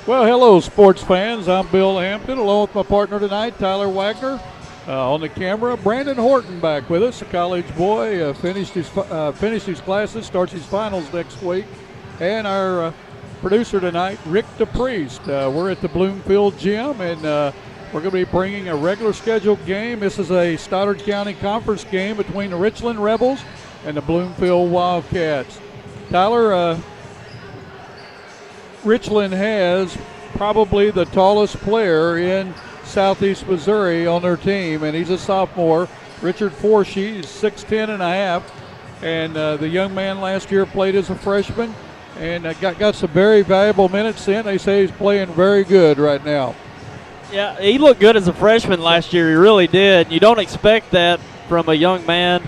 Well, hello, sports fans. I'm Bill Hampton, along with my partner tonight, Tyler Wagner. On the camera, Brandon Horton back with us, a college boy, finished his classes, starts his finals next week. And our producer tonight, Rick DePriest. We're at the Bloomfield gym, and we're going to be bringing a regular scheduled game. This is a Stoddard County Conference game between the Richland Rebels and the Bloomfield Wildcats. Tyler, Richland has probably the tallest player in Southeast Missouri on their team, and he's a sophomore. Richard Forshee is 6'10 and a half, and the young man last year played as a freshman and got some very valuable minutes in. They say he's playing very good right now. Yeah, he looked good as a freshman last year. He really did. You don't expect that from a young man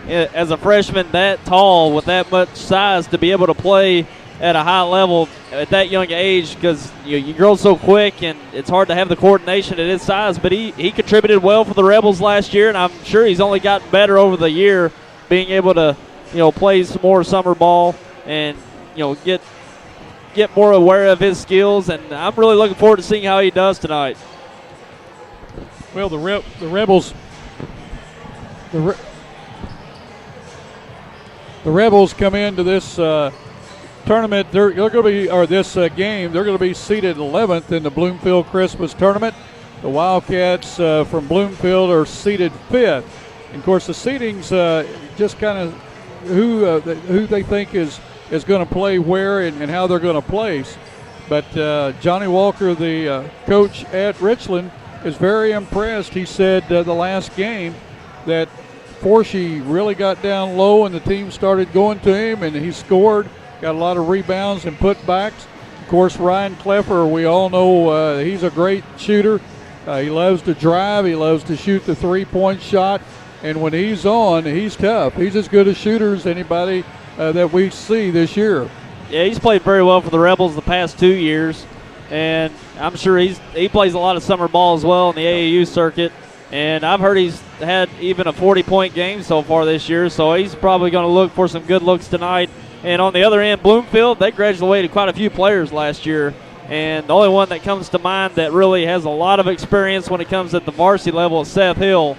as a freshman that tall with that much size to be able to play at a high level at that young age, because you grow so quick and it's hard to have the coordination at his size. But he contributed well for the Rebels last year, and I'm sure he's only gotten better over the year, being able to play some more summer ball and get more aware of his skills. And I'm really looking forward to seeing how he does tonight. Well, the Rebels. The Rebels come into this tournament. They're going to be, or this game, they're going to be seated 11th in the Bloomfield Christmas tournament. The Wildcats from Bloomfield are seated 5th. And of course, the seedings just kind of who they think is going to play where and how they're going to place. But Johnny Walker, the coach at Richland, is very impressed. He said the last game that Forshee really got down low and the team started going to him, and he scored. Got a lot of rebounds and putbacks. Of course, Ryan Kleffer, we all know he's a great shooter. He loves to drive. He loves to shoot the three-point shot. And when he's on, he's tough. He's as good a shooter as anybody that we see this year. Yeah, he's played very well for the Rebels the past 2 years. And I'm sure he plays a lot of summer ball as well in the AAU circuit. And I've heard he's had even a 40-point game so far this year. So he's probably going to look for some good looks tonight. And on the other end, Bloomfield, they graduated quite a few players last year. And the only one that comes to mind that really has a lot of experience when it comes at the varsity level is Seth Hill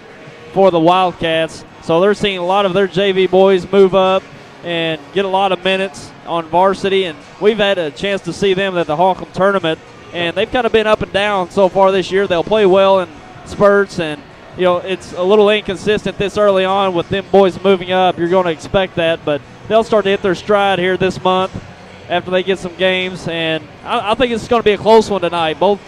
for the Wildcats. So they're seeing a lot of their JV boys move up and get a lot of minutes on varsity. And we've had a chance to see them at the Holcomb tournament. And they've kind of been up and down so far this year. They'll play well in spurts, and it's a little inconsistent this early on with them boys moving up. You're going to expect that, but they'll start to hit their stride here this month after they get some games, and I think it's going to be a close one tonight. Both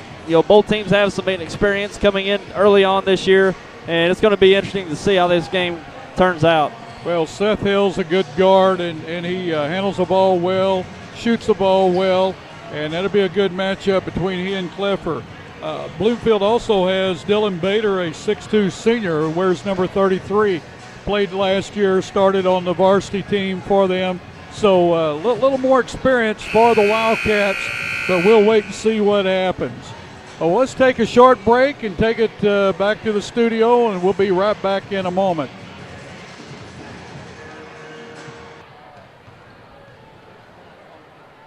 teams have some experience coming in early on this year, and it's going to be interesting to see how this game turns out. Well, Seth Hill's a good guard, and he handles the ball well, shoots the ball well, and that'll be a good matchup between he and Kleffer. Bloomfield also has Dylan Bader, a 6'2 senior who wears number 33. Played last year, started on the varsity team for them. So a little more experience for the Wildcats, but we'll wait and see what happens. Well, let's take a short break and take it back to the studio, and we'll be right back in a moment.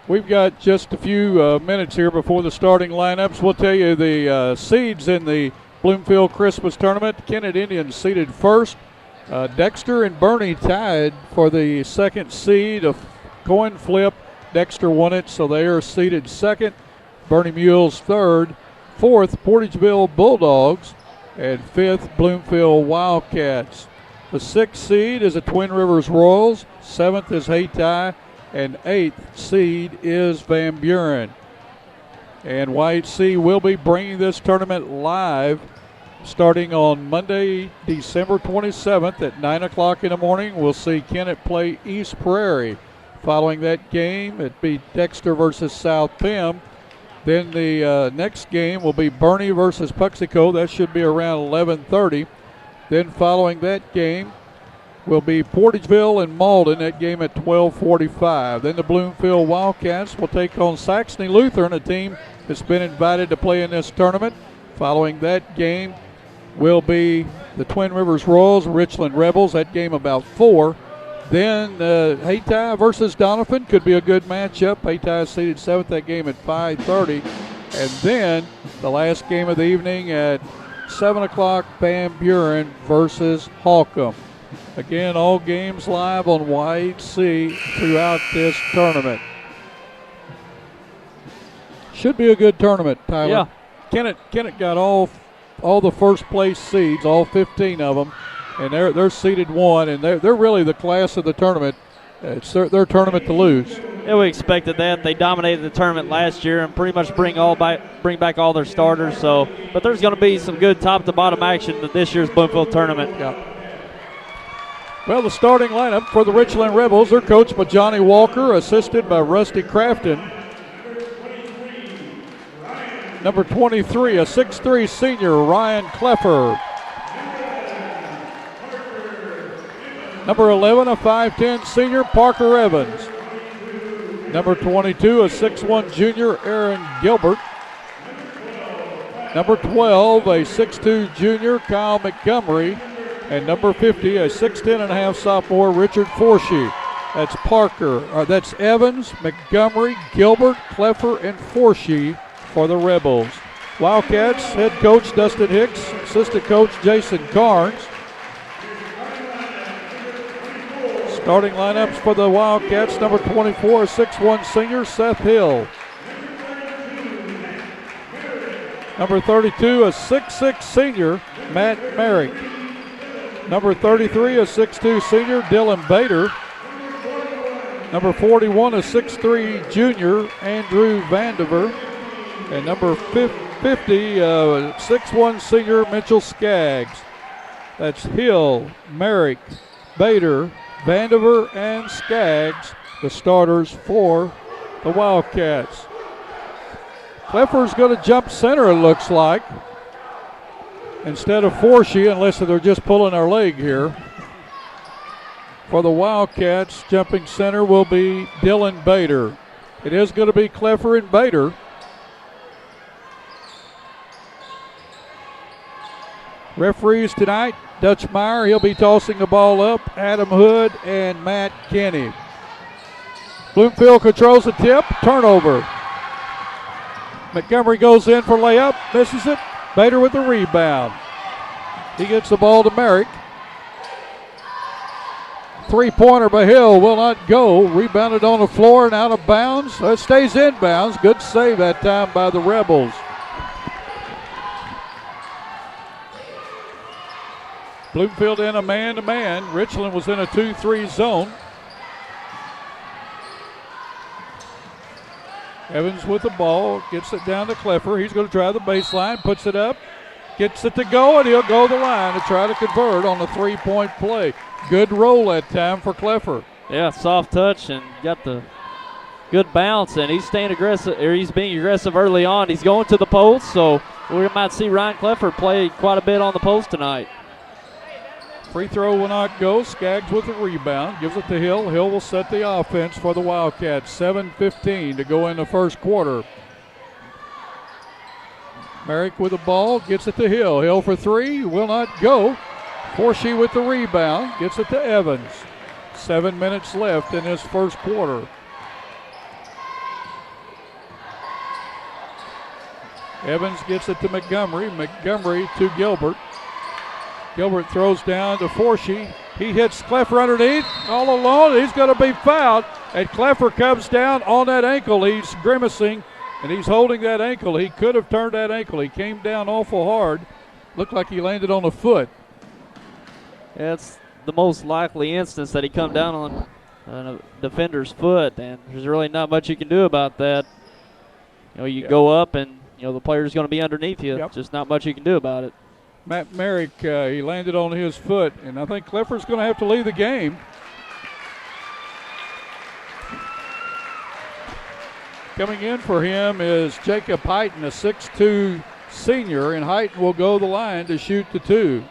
We've got just a few minutes here before the starting lineups. We'll tell you the seeds in the Bloomfield Christmas Tournament. Kennett Indians seeded first. Dexter and Bernie tied for the second seed. A coin flip. Dexter won it, so they are seeded second. Bernie Mules third. Fourth, Portageville Bulldogs. And fifth, Bloomfield Wildcats. The sixth seed is the Twin Rivers Royals. Seventh is Hayti. And eighth seed is Van Buren. And YHC will be bringing this tournament live starting on Monday, December 27th at 9 o'clock in the morning. We'll see Kennett play East Prairie. Following that game, it'll be Dexter versus South Pim. Then the next game will be Bernie versus Puxico. That should be around 11:30. Then following that game will be Portageville and Malden. That game at 12:45. Then the Bloomfield Wildcats will take on Saxony Lutheran, a team that's been invited to play in this tournament. Following that game will be the Twin Rivers Royals, Richland Rebels. That game about 4. Then Hayti versus Donovan could be a good matchup. Hayti is seeded 7th, that game at 5:30. And then the last game of the evening at 7 o'clock, Van Buren versus Holcomb. Again, all games live on YHC throughout this tournament. Should be a good tournament, Tyler. Yeah. Kennett got all the first place seeds, all 15 of them, and they're seeded 1, and they're really the class of the tournament. It's their tournament to lose. Yeah, we expected that. They dominated the tournament last year and pretty much bring back all their starters. So, but there's going to be some good top to bottom action in this year's Bloomfield tournament. Yeah. Well, the starting lineup for the Richland Rebels, they're coached by Johnny Walker, assisted by Rusty Crafton. Number 23, a 6'3" senior, Ryan Kleffer. Number 11, a 5'10" senior, Parker Evans. Number 22, a 6'1" junior, Aaron Gilbert. Number 12, a 6'2" junior, Kyle Montgomery. And number 50, a 6'10.5" sophomore, Richard Forshee. That's Evans, Montgomery, Gilbert, Kleffer, and Forshee for the Rebels. Wildcats head coach Dustin Hicks, assistant coach Jason Carnes. Starting lineups for the Wildcats, number 24, a 6'1" senior, Seth Hill. Number 32, a 6'6" senior, Matt Merrick. Number 33, a 6'2" senior, Dylan Bader. Number 41, a 6'3" junior, Andrew Vandiver. And number 50, a 6'1" senior, Mitchell Skaggs. That's Hill, Merrick, Bader, Vandiver, and Skaggs, the starters for the Wildcats. Kleffer's going to jump center, it looks like, instead of Forshee, unless they're just pulling our leg here. For the Wildcats, jumping center will be Dylan Bader. It is going to be Kleffer and Bader. Referees tonight, Dutch Meyer, he'll be tossing the ball up, Adam Hood and Matt Kenny. Bloomfield controls the tip, turnover. Montgomery goes in for layup, misses it. Bader with the rebound. He gets the ball to Merrick. Three-pointer by Hill will not go. Rebounded on the floor and out of bounds. It stays in bounds. Good save that time by the Rebels. Bloomfield in a man-to-man. Richland was in a 2-3 zone. Evans with the ball, gets it down to Kleffer. He's going to try the baseline, puts it up, gets it to go, and he'll go the line to try to convert on the three-point play. Good roll that time for Kleffer. Yeah, soft touch and got the good bounce, and he's staying aggressive, or he's being aggressive early on. He's going to the post, so we might see Ryan Kleffer play quite a bit on the post tonight. Free throw will not go. Skaggs with the rebound. Gives it to Hill. Hill will set the offense for the Wildcats. 7:15 to go in the first quarter. Merrick with the ball. Gets it to Hill. Hill for three. Will not go. Forshee with the rebound. Gets it to Evans. 7 minutes left in this first quarter. Evans gets it to Montgomery. Montgomery to Gilbert. Gilbert throws down to Forshee. He hits Kleffer underneath, all alone. He's going to be fouled. And Kleffer comes down on that ankle. He's grimacing, and he's holding that ankle. He could have turned that ankle. He came down awful hard. Looked like he landed on the foot. Yeah, it's the most likely instance that he come down on a defender's foot, and there's really not much you can do about that. You know, you go up, and the player's going to be underneath you. Yep. Just not much you can do about it. Matt Merrick, he landed on his foot, and I think Kleffer's going to have to leave the game. Coming in for him is Jacob Heighton, a 6'2" senior, and Heighton will go the line to shoot the two.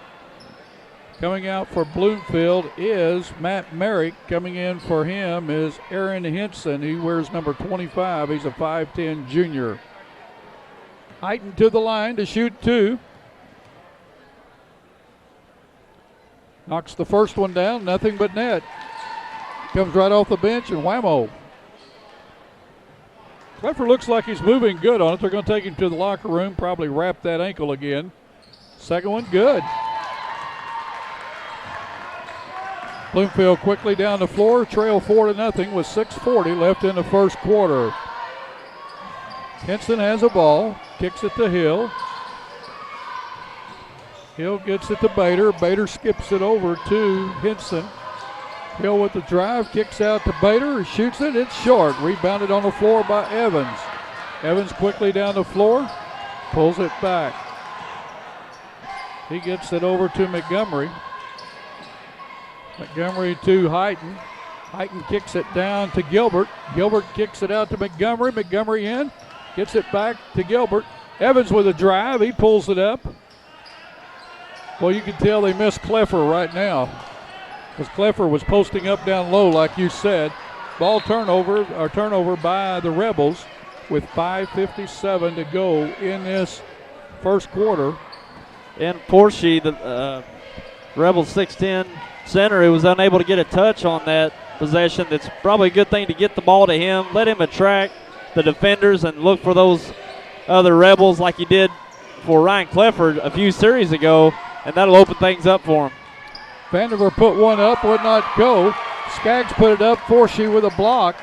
Coming out for Bloomfield is Matt Merrick. Coming in for him is Aaron Henson. He wears number 25. He's a 5'10" junior. Heighton to the line to shoot two. Knocks the first one down, nothing but net. Comes right off the bench and whammo. Cleffer looks like he's moving good on it. They're going to take him to the locker room, probably wrap that ankle again. Second one, good. Bloomfield quickly down the floor, trail 4-0 with 6:40 left in the first quarter. Henson has a ball, kicks it to Hill. Hill gets it to Bader. Bader skips it over to Henson. Hill with the drive, kicks out to Bader, shoots it, it's short. Rebounded on the floor by Evans. Evans quickly down the floor, pulls it back. He gets it over to Montgomery. Montgomery to Heighton. Heighton kicks it down to Gilbert. Gilbert kicks it out to Montgomery. Montgomery in, gets it back to Gilbert. Evans with a drive, he pulls it up. Well, you can tell they miss Cleffer right now, because Cleffer was posting up down low like you said. Ball turnover by the Rebels with 5:57 to go in this first quarter. And Porsche, the Rebels 6'10" center, who was unable to get a touch on that possession. That's probably a good thing to get the ball to him, let him attract the defenders and look for those other Rebels like he did for Ryan Cleffer a few series ago, and that'll open things up for him. Vandiver put one up, would not go. Skaggs put it up, Forshy with a block.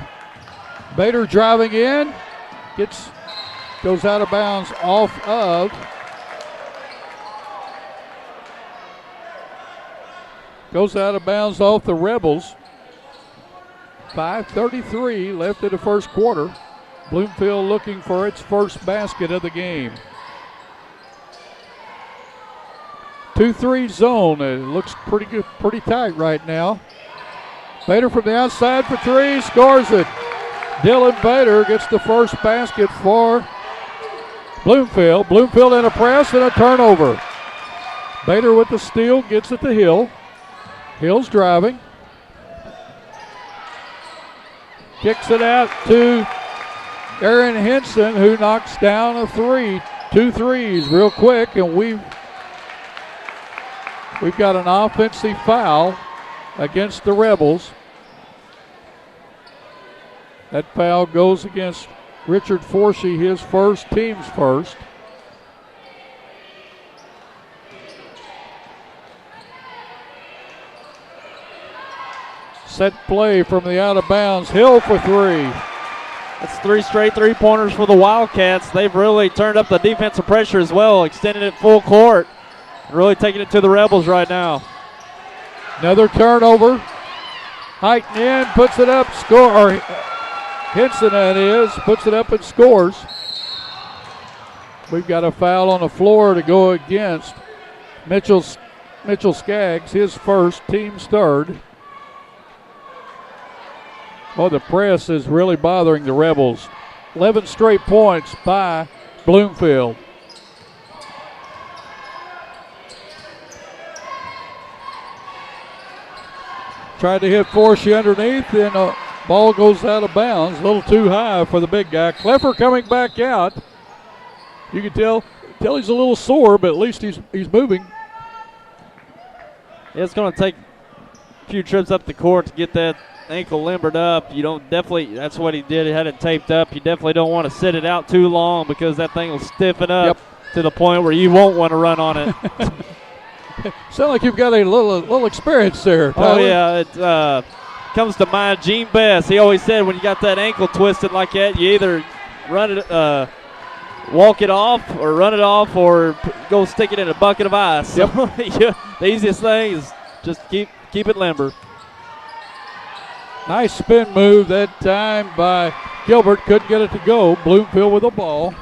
Bader driving in, goes out of bounds off of the Rebels. 5:33 left in the first quarter. Bloomfield looking for its first basket of the game. 2-3 zone. It looks pretty good, pretty tight right now. Bader from the outside for three, scores it. Dylan Bader gets the first basket for Bloomfield. Bloomfield in a press and a turnover. Bader with the steal, gets it to Hill. Hill's driving. Kicks it out to Aaron Henson, who knocks down a three. 2 threes real quick, and we've got an offensive foul against the Rebels. That foul goes against Richard Forsey, his first, team's first. Set play from the out of bounds. Hill for three. That's 3 straight three-pointers for the Wildcats. They've really turned up the defensive pressure as well, extending it full court, and really taking it to the Rebels right now. Another turnover. Heighten in, puts it up, Henson that is, puts it up and scores. We've got a foul on the floor to go against Mitchell Skaggs, his first, team's third. Well, the press is really bothering the Rebels. 11 straight points by Bloomfield. Tried to hit Forsey underneath, and ball goes out of bounds. A little too high for the big guy. Cleffer coming back out. You can tell he's a little sore, but at least he's moving. Yeah, it's going to take a few trips up the court to get that ankle limbered up. That's what he did. He had it taped up. You definitely don't want to sit it out too long, because that thing will stiffen up to the point where you won't want to run on it. Sound like you've got a little experience there, Tyler. Oh, yeah. It comes to mind Gene Best. He always said when you got that ankle twisted like that, you either walk it off or run it off, or go stick it in a bucket of ice. Yep. So, the easiest thing is just keep it limber. Nice spin move that time by Gilbert. Couldn't get it to go. Bloomfield with the ball.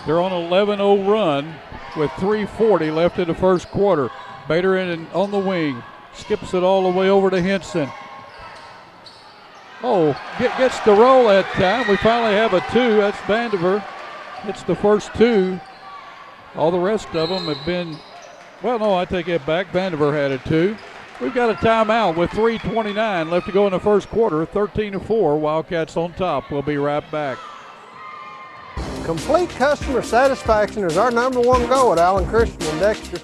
They're on an 11-0 run with 3:40 left in the first quarter. Bader in on the wing. Skips it all the way over to Henson. Gets the roll that time. We finally have a two. That's Vandiver. It's the first two. All the rest of them have been, well, no, I take it back. Vandiver had a two. We've got a timeout with 3:29 left to go in the first quarter. 13-4. Wildcats on top. We'll be right back. Complete customer satisfaction is our #1 goal at Allen Christian and Dexter.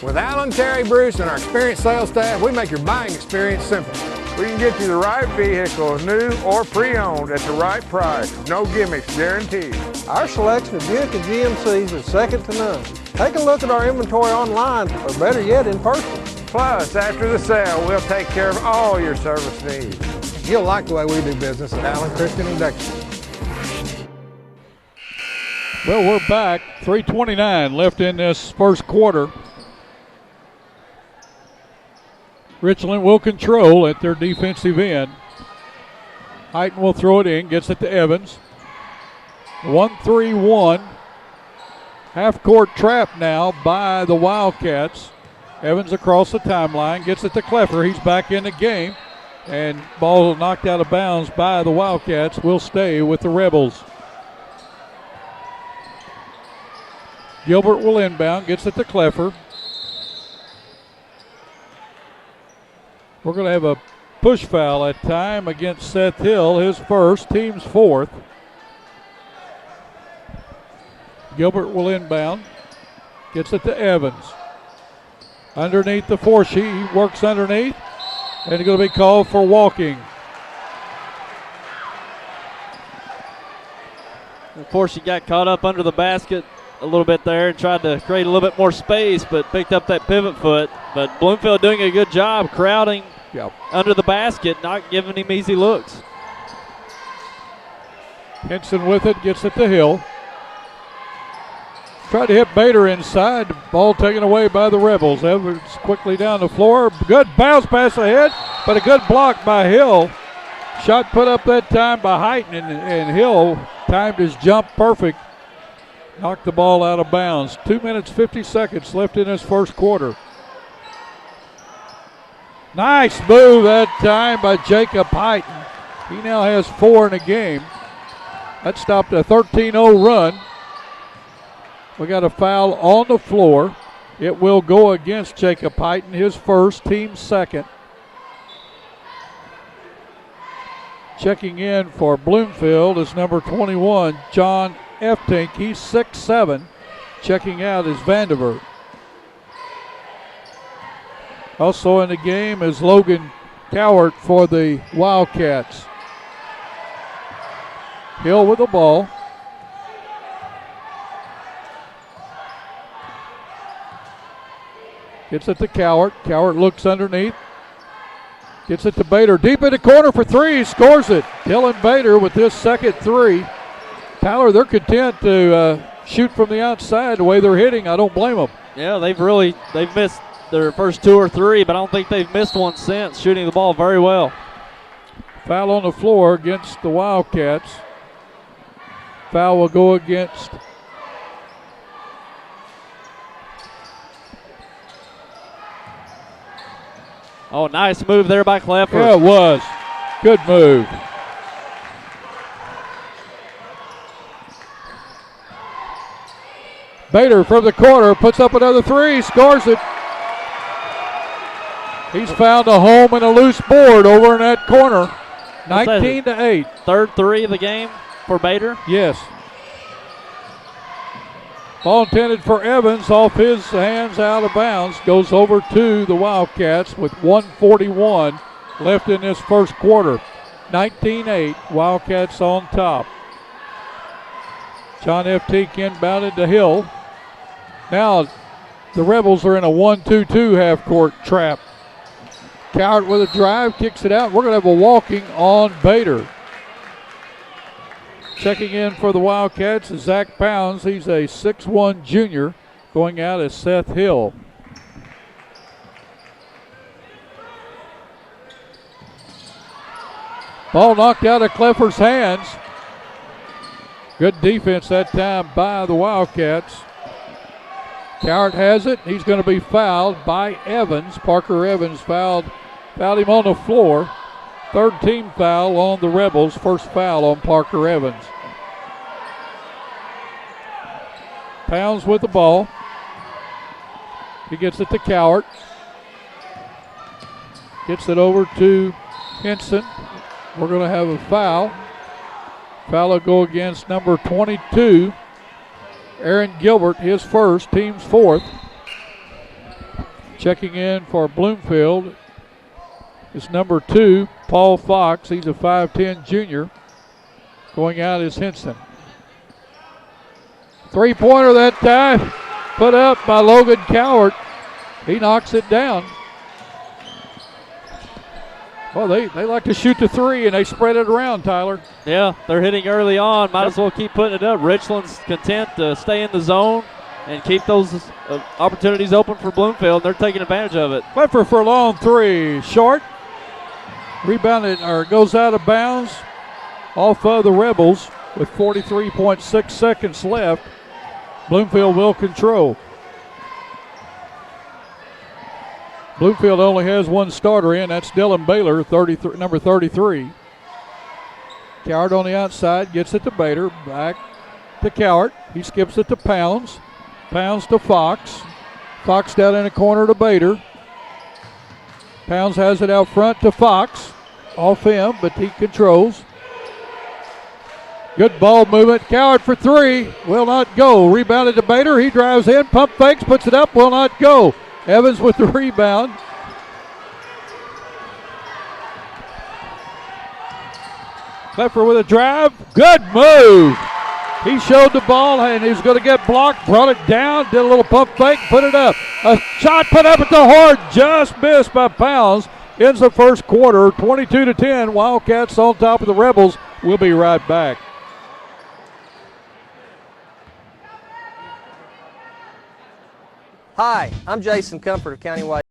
With Alan, Terry, Bruce, and our experienced sales staff, we make your buying experience simple. We can get you the right vehicle, new or pre-owned, at the right price. No gimmicks, guaranteed. Our selection of Buick and GMCs is second to none. Take a look at our inventory online, or better yet, in person. Plus, after the sale, we'll take care of all your service needs. You'll like the way we do business at Allen, Christian and Dexter. Well, we're back. 3:29 left in this first quarter. Richland will control at their defensive end. Heighton will throw it in, gets it to Evans. 1-3-1. Half-court trap now by the Wildcats. Evans across the timeline, gets it to Cleffer. He's back in the game. And ball knocked out of bounds by the Wildcats. Will stay with the Rebels. Gilbert will inbound, gets it to Cleffer. We're going to have a push foul at time against Seth Hill, his first, team's fourth. Gilbert will inbound, gets it to Evans. Underneath the four, she works underneath, and it's going to be called for walking. Of course, he got caught up under the basket a little bit there and tried to create a little bit more space, but picked up that pivot foot. But Bloomfield doing a good job crowding under the basket, not giving him easy looks. Henson with it, gets it to Hill. Tried to hit Bader inside, the ball taken away by the Rebels. Evans quickly down the floor. Good bounce pass ahead, but a good block by Hill. Shot put up that time by Heighton, and Hill timed his jump perfect. Knocked the ball out of bounds. 2 minutes, 50 seconds left in this first quarter. Nice move that time by Jacob Heighton. He now has 4 in the game. That stopped a 13-0 run. We got a foul on the floor. It will go against Jacob Heighton, his first, team second. Checking in for Bloomfield is number 21, John Eftink. He's 6'7". Checking out is Vanderbilt. Also in the game is Logan Cowart for the Wildcats. Hill with the ball. Gets it to Cowart. Cowart looks underneath. Gets it to Bader. Deep in the corner for three. Scores it. Dylan Bader with his second three. Tyler, they're content to shoot from the outside the way they're hitting. I don't blame them. Yeah, they've missed their first 2 or 3, but I don't think they've missed one since, shooting the ball very well. Foul on the floor against the Wildcats. Foul will go against Oh, nice move there by Cleffer. Yeah, it was. Good move. Bader from the corner puts up another three, scores it. He's found a home and a loose board over in that corner. 19-8. Third three of the game for Bader? Yes. Ball intended for Evans, off his hands, out of bounds. Goes over to the Wildcats with 1:41 left in this first quarter. 19-8, Wildcats on top. John F. Teague inbounded to Hill. Now the Rebels are in a 1-2-2 half-court trap. Cowart with a drive, kicks it out. We're going to have a walking on Bader. Checking in for the Wildcats is Zach Pounds. He's a 6'1 junior. Going out is Seth Hill. Ball knocked out of Cleffer's hands. Good defense that time by the Wildcats. Cowart has it. He's going to be fouled by Evans. Parker Evans fouled him on the floor. Third team foul on the Rebels. First foul on Parker Evans. Pounds with the ball. He gets it to Cowart. Gets it over to Henson. We're going to have a foul. Foul will go against number 22, Aaron Gilbert, his first, team's fourth. Checking in for Bloomfield is number 2, Paul Fox. He's a 5'10 junior. Going out is Henson. Three-pointer that time, put up by Logan Cowart. He knocks it down. Well, they like to shoot the three, and they spread it around, Tyler. Yeah, they're hitting early on. Might as well keep putting it up. Richland's content to stay in the zone and keep those opportunities open for Bloomfield. They're taking advantage of it. Clifford for a long three. Short. Rebounded, or goes out of bounds off of the Rebels with 43.6 seconds left. Bloomfield will control. Bloomfield only has one starter in. That's Dylan Baylor, number 33. Cowart on the outside, gets it to Bader. Back to Cowart. He skips it to Pounds. Pounds to Fox. Fox down in the corner to Bader. Pounds has it out front to Fox. Off him, but he controls. Good ball movement. Cowart for three. Will not go. Rebounded to Bader. He drives in. Pump fakes. Puts it up. Will not go. Evans with the rebound. Clifford with a drive. Good move. He showed the ball and he was going to get blocked. Brought it down. Did a little pump fake. Put it up. A shot put up at the horn. Just missed by Pounds. Ends the first quarter. 22-10. Wildcats on top of the Rebels. We'll be right back. Hi, I'm Jason Comfort of Countywide.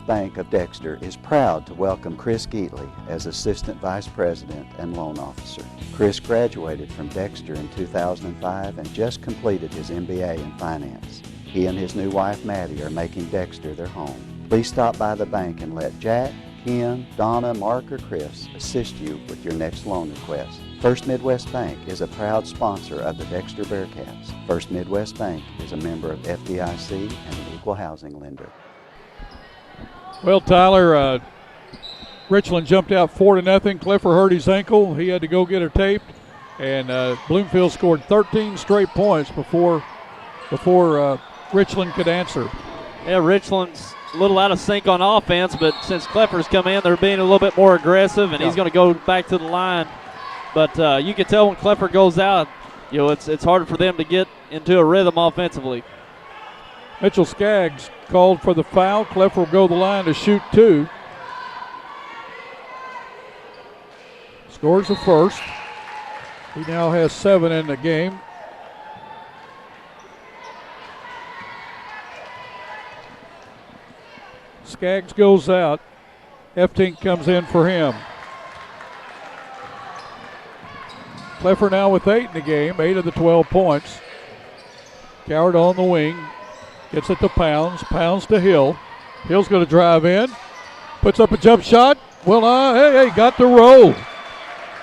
Bank of Dexter is proud to welcome Chris Geatley as Assistant Vice President and Loan Officer. Chris graduated from Dexter in 2005 and just completed his MBA in Finance. He and his new wife Maddie are making Dexter their home. Please stop by the bank and let Jack, Ken, Donna, Mark, or Chris assist you with your next loan request. First Midwest Bank is a proud sponsor of the Dexter Bearcats. First Midwest Bank is a member of FDIC and an equal housing lender. Well, Tyler, Richland jumped out 4-0. Clifford hurt his ankle. He had to go get her taped. And Bloomfield scored 13 straight points before Richland could answer. Yeah, Richland's a little out of sync on offense, but since Clifford's come in, they're being a little bit more aggressive, and he's going to go back to the line. But you can tell when Clifford goes out, you know, it's harder for them to get into a rhythm offensively. Mitchell Skaggs called for the foul. Clifford will go to the line to shoot two. Scores the first. He now has 7 in the game. Skaggs goes out. Eftink comes in for him. Clifford now with 8 in the game, 8 of the 12 points. Cowart on the wing. Gets it to Pounds. Pounds to Hill. Hill's going to drive in. Puts up a jump shot. Well, hey, got the roll.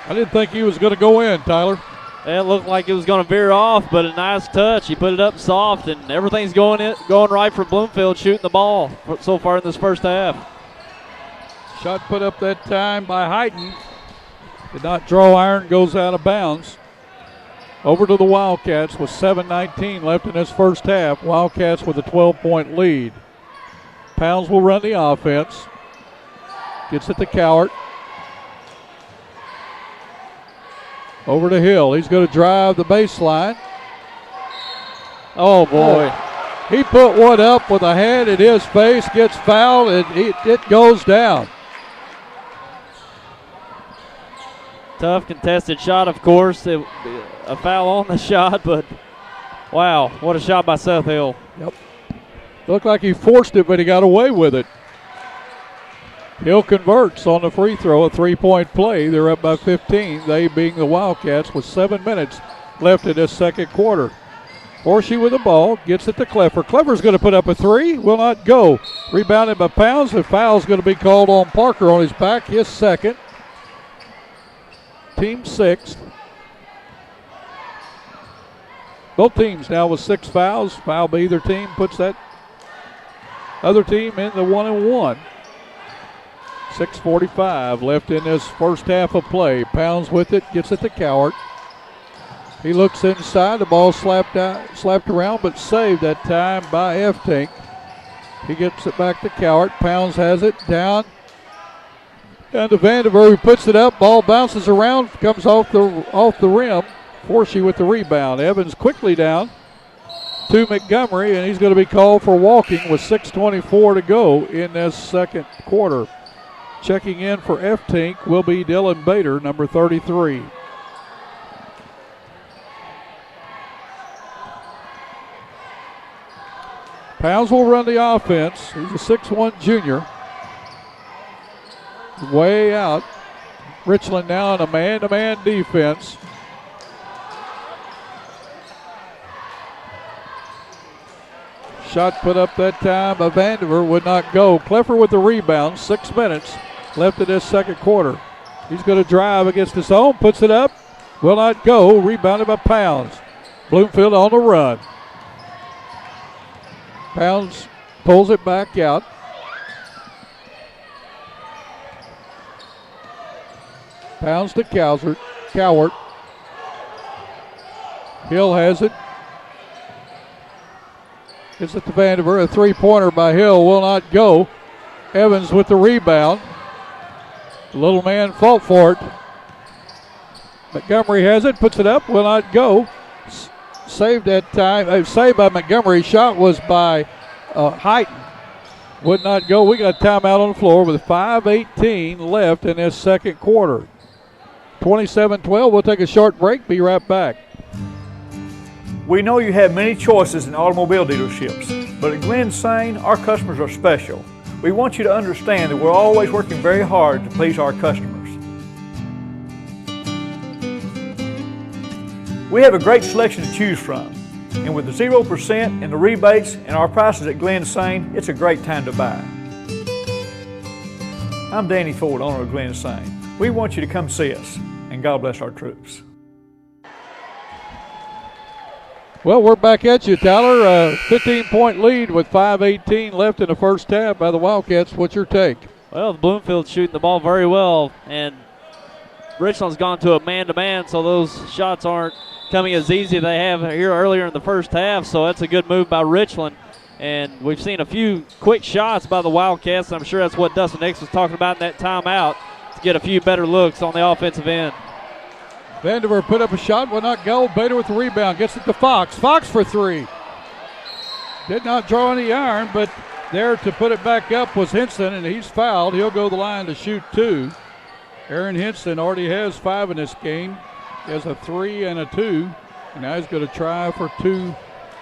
I didn't think he was going to go in, Tyler. It looked like it was going to veer off, but a nice touch. He put it up soft, and everything's going right for Bloomfield shooting the ball so far in this first half. Shot put up that time by Heighton. Did not draw iron, goes out of bounds. Over to the Wildcats with 7:19 left in this first half. Wildcats with a 12-point lead. Pounds will run the offense. Gets it to Cowart. Over to Hill. He's going to drive the baseline. Oh, boy. He put one up with a hand in his face, gets fouled, and it goes down. Tough contested shot, of course. A foul on the shot, but wow, what a shot by Seth Hill. Yep. Looked like he forced it, but he got away with it. Hill converts on the free throw, a 3-point play. They're up by 15, they being the Wildcats with 7 minutes left in this second quarter. Horsey with the ball, gets it to Clifford. Clifford's going to put up a three, will not go. Rebounded by Pounds. The foul's going to be called on Parker on his back, his second. team sixth. Both teams now with 6 fouls. Foul by either team puts that other team in the 1-1. 6:45 left in this first half of play. Pounds with it, gets it to Cowart. He looks inside, the ball slapped around, but saved that time by F-Tink. He gets it back to Cowart. Pounds has it down to Vandiver, who puts it up. Ball bounces around, comes off the rim. Forshee with the rebound. Evans quickly down to Montgomery, and he's going to be called for walking with 6:24 to go in this second quarter. Checking in for F-Tink will be Dylan Bader, number 33. Pounds will run the offense. He's a 6'1 junior. Way out. Richland now in a man-to-man defense. Shot put up that time by Vandiver, would not go. Clifford with the rebound, 6 minutes left in this second quarter. He's going to drive against his own, puts it up, will not go. Rebounded by Pounds. Bloomfield on the run. Pounds pulls it back out. Pounds to Cowart. Hill has it. Gets it to Vandiver. A three-pointer by Hill will not go. Evans with the rebound. The little man fought for it. Montgomery has it, puts it up, will not go. Saved that time. Saved by Montgomery. Shot was by Heighton. Would not go. We got a timeout on the floor with 5:18 left in this second quarter. 27-12. We'll take a short break. Be right back. We know you have many choices in automobile dealerships, but at Glen Sane, our customers are special. We want you to understand that we're always working very hard to please our customers. We have a great selection to choose from, and with the 0% and the rebates and our prices at Glen Sane, it's a great time to buy. I'm Danny Ford, owner of Glen Sane. We want you to come see us, and God bless our troops. Well, we're back at you, Tyler. 15-point lead with 5:18 left in the first half by the Wildcats. What's your take? Well, Bloomfield's shooting the ball very well, and Richland's gone to a man-to-man, so those shots aren't coming as easy as they have here earlier in the first half, so that's a good move by Richland. And we've seen a few quick shots by the Wildcats, and I'm sure that's what Dustin Nix was talking about in that timeout, to get a few better looks on the offensive end. Vandiver put up a shot, will not go. Bader with the rebound, gets it to Fox. Fox for three. Did not draw any iron, but there to put it back up was Henson, and he's fouled. He'll go the line to shoot 2. Aaron Henson already has 5 in this game. He has a 3 and a 2, and now he's going to try for 2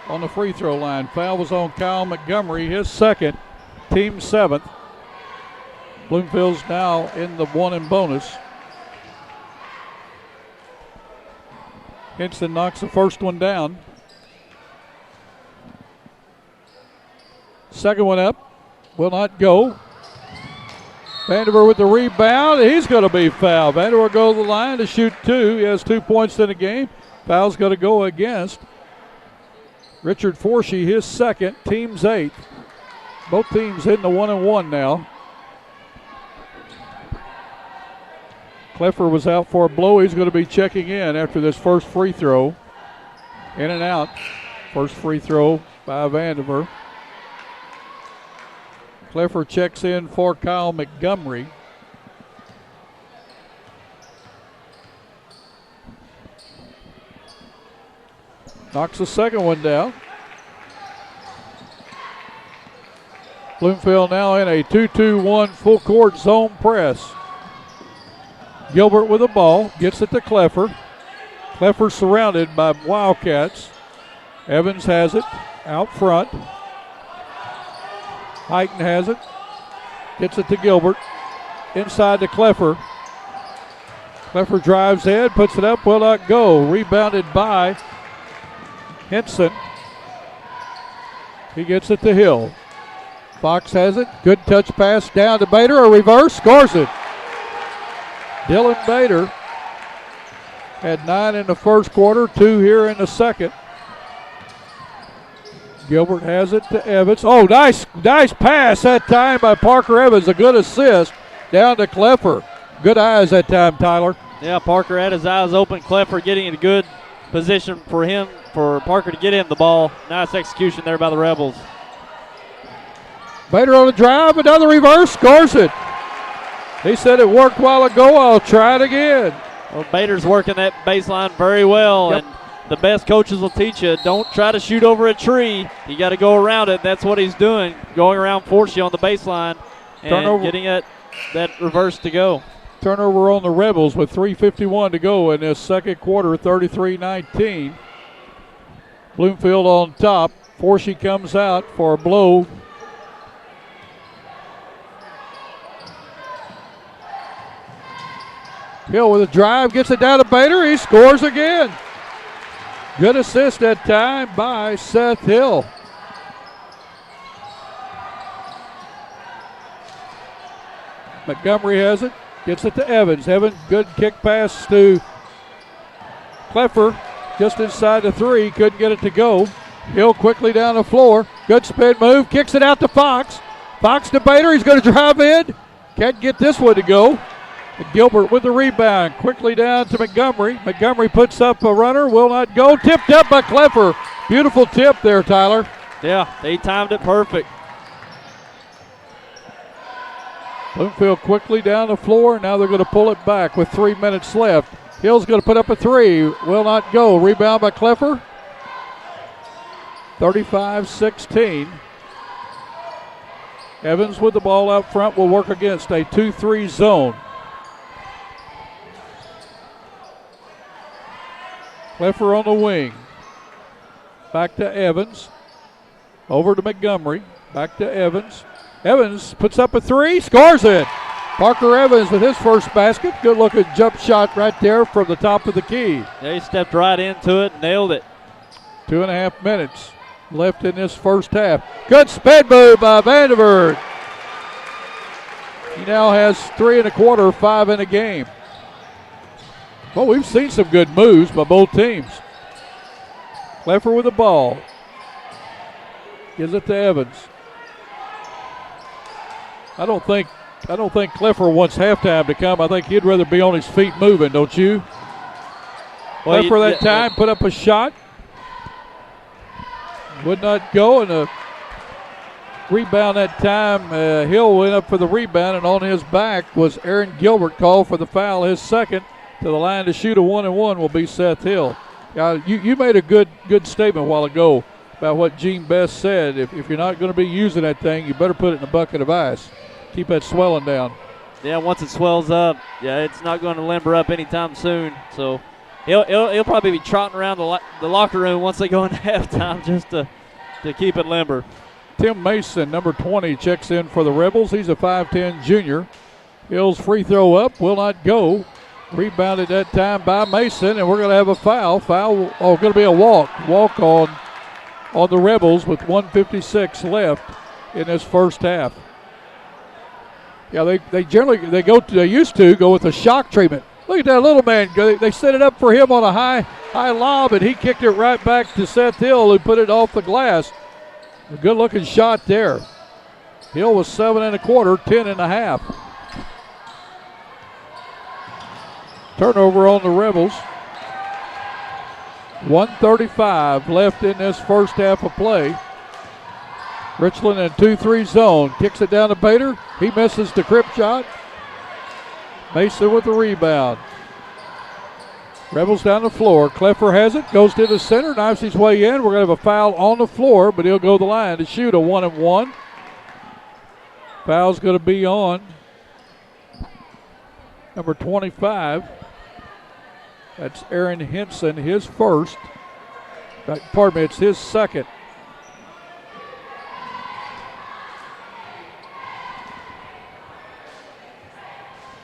on the free throw line. Foul was on Kyle Montgomery, his second, team 7th. Bloomfield's now in the 1 and bonus. Henson knocks the first one down. Second one up, will not go. Vandiver with the rebound. He's going to be fouled. Vandiver will go to the line to shoot 2. He has 2 points in the game. Foul's going to go against Richard Forshee, his second, team's 8th. Both teams in the 1 and 1 now. Clifford was out for a blow. He's going to be checking in after this first free throw. In and out. First free throw by Vandiver. Clifford checks in for Kyle Montgomery. Knocks the second one down. Bloomfield now in a 2-2-1 full court zone press. Gilbert with the ball, gets it to Clifford. Clifford surrounded by Wildcats. Evans has it out front. Heighton has it, gets it to Gilbert. Inside to Clifford. Clifford drives in, puts it up, will not go. Rebounded by Henson. He gets it to Hill. Fox has it, good touch pass down to Bader, a reverse, scores it. Dylan Bader Had 9 in the first quarter, 2 here in the second. Gilbert has it to Evans. Oh, nice pass that time by Parker Evans. A good assist down to Cleffer. Good eyes that time, Tyler. Yeah, Parker had his eyes open. Cleffer getting in a good position for Parker to get him the ball. Nice execution there by the Rebels. Bader on the drive, another reverse, scores it. He said it worked a while ago. I'll try it again. Well, Bader's working that baseline very well, Yep. and the best coaches will teach you, don't try to shoot over a tree. You got to go around it. That's what he's doing, going around force you on the baseline and Turnover. getting that reverse to go. Turnover on the Rebels with 3:51 to go in this second quarter, 33-19. Bloomfield on top. Forsey comes out for a blow. Hill with a drive, gets it down to Bader. He scores again. Good assist that time by Seth Hill. Montgomery has it, gets it to Evans. Evans, good kick pass to Cleffer, just inside the 3, couldn't get it to go. Hill quickly down the floor, good spin move, kicks it out to Fox. Fox to Bader, he's going to drive in. Can't get this one to go. Gilbert with the rebound, quickly down to Montgomery. Montgomery puts up a runner, will not go. Tipped up by Cleffer. Beautiful tip there, Tyler. Yeah, they timed it perfect. Bloomfield quickly down the floor. Now they're going to pull it back with 3 minutes left. Hill's going to put up a 3. Will not go. Rebound by Cleffer. 35-16. Evans with the ball out front will work against a 2-3 zone. Cleffer on the wing. Back to Evans. Over to Montgomery. Back to Evans. Evans puts up a 3, scores it. Parker Evans with his first basket. Good looking jump shot right there from the top of the key. Yeah, he stepped right into it, nailed it. 2.5 minutes left in this first half. Good spin move by Vanderbilt. He now has 3 1/4, 5 in a game. Well, we've seen some good moves by both teams. Cleffer with the ball. Gives it to Evans. I don't think Cleffer wants halftime to come. I think he'd rather be on his feet moving, don't you? Well, Cleffer that time put up a shot. Would not go, and a rebound that time. Hill went up for the rebound, and on his back was Aaron Gilbert, called for the foul, his second. To the line to shoot a 1-and-1 will be Seth Hill. You made a good statement a while ago about what Gene Best said. If you're not going to be using that thing, you better put it in a bucket of ice. Keep that swelling down. Yeah, once it swells up, it's not going to limber up anytime soon. So he'll probably be trotting around the locker room once they go into halftime just to keep it limber. Tim Mason, number 20, checks in for the Rebels. He's a 5'10 junior. Hill's free throw up, will not go. Rebounded that time by Mason, and we're going to have a foul. Going to be a walk. Walk on the Rebels with 1:56 left in this first half. Yeah, they used to go with a shock treatment. Look at that little man. They set it up for him on a high lob, and he kicked it right back to Seth Hill, who put it off the glass. A good-looking shot there. Hill was 7 1/4, 10 1/2. Turnover on the Rebels. 1:35 left in this first half of play. Richland in 2-3 zone. Kicks it down to Bader. He misses the crip shot. Mason with the rebound. Rebels down the floor. Cleffer has it. Goes to the center. Knifes his way in. We're going to have a foul on the floor, but he'll go the line to shoot a 1-and-1. Foul's going to be on number 25. That's Aaron Henson, his first. Pardon me, it's his second.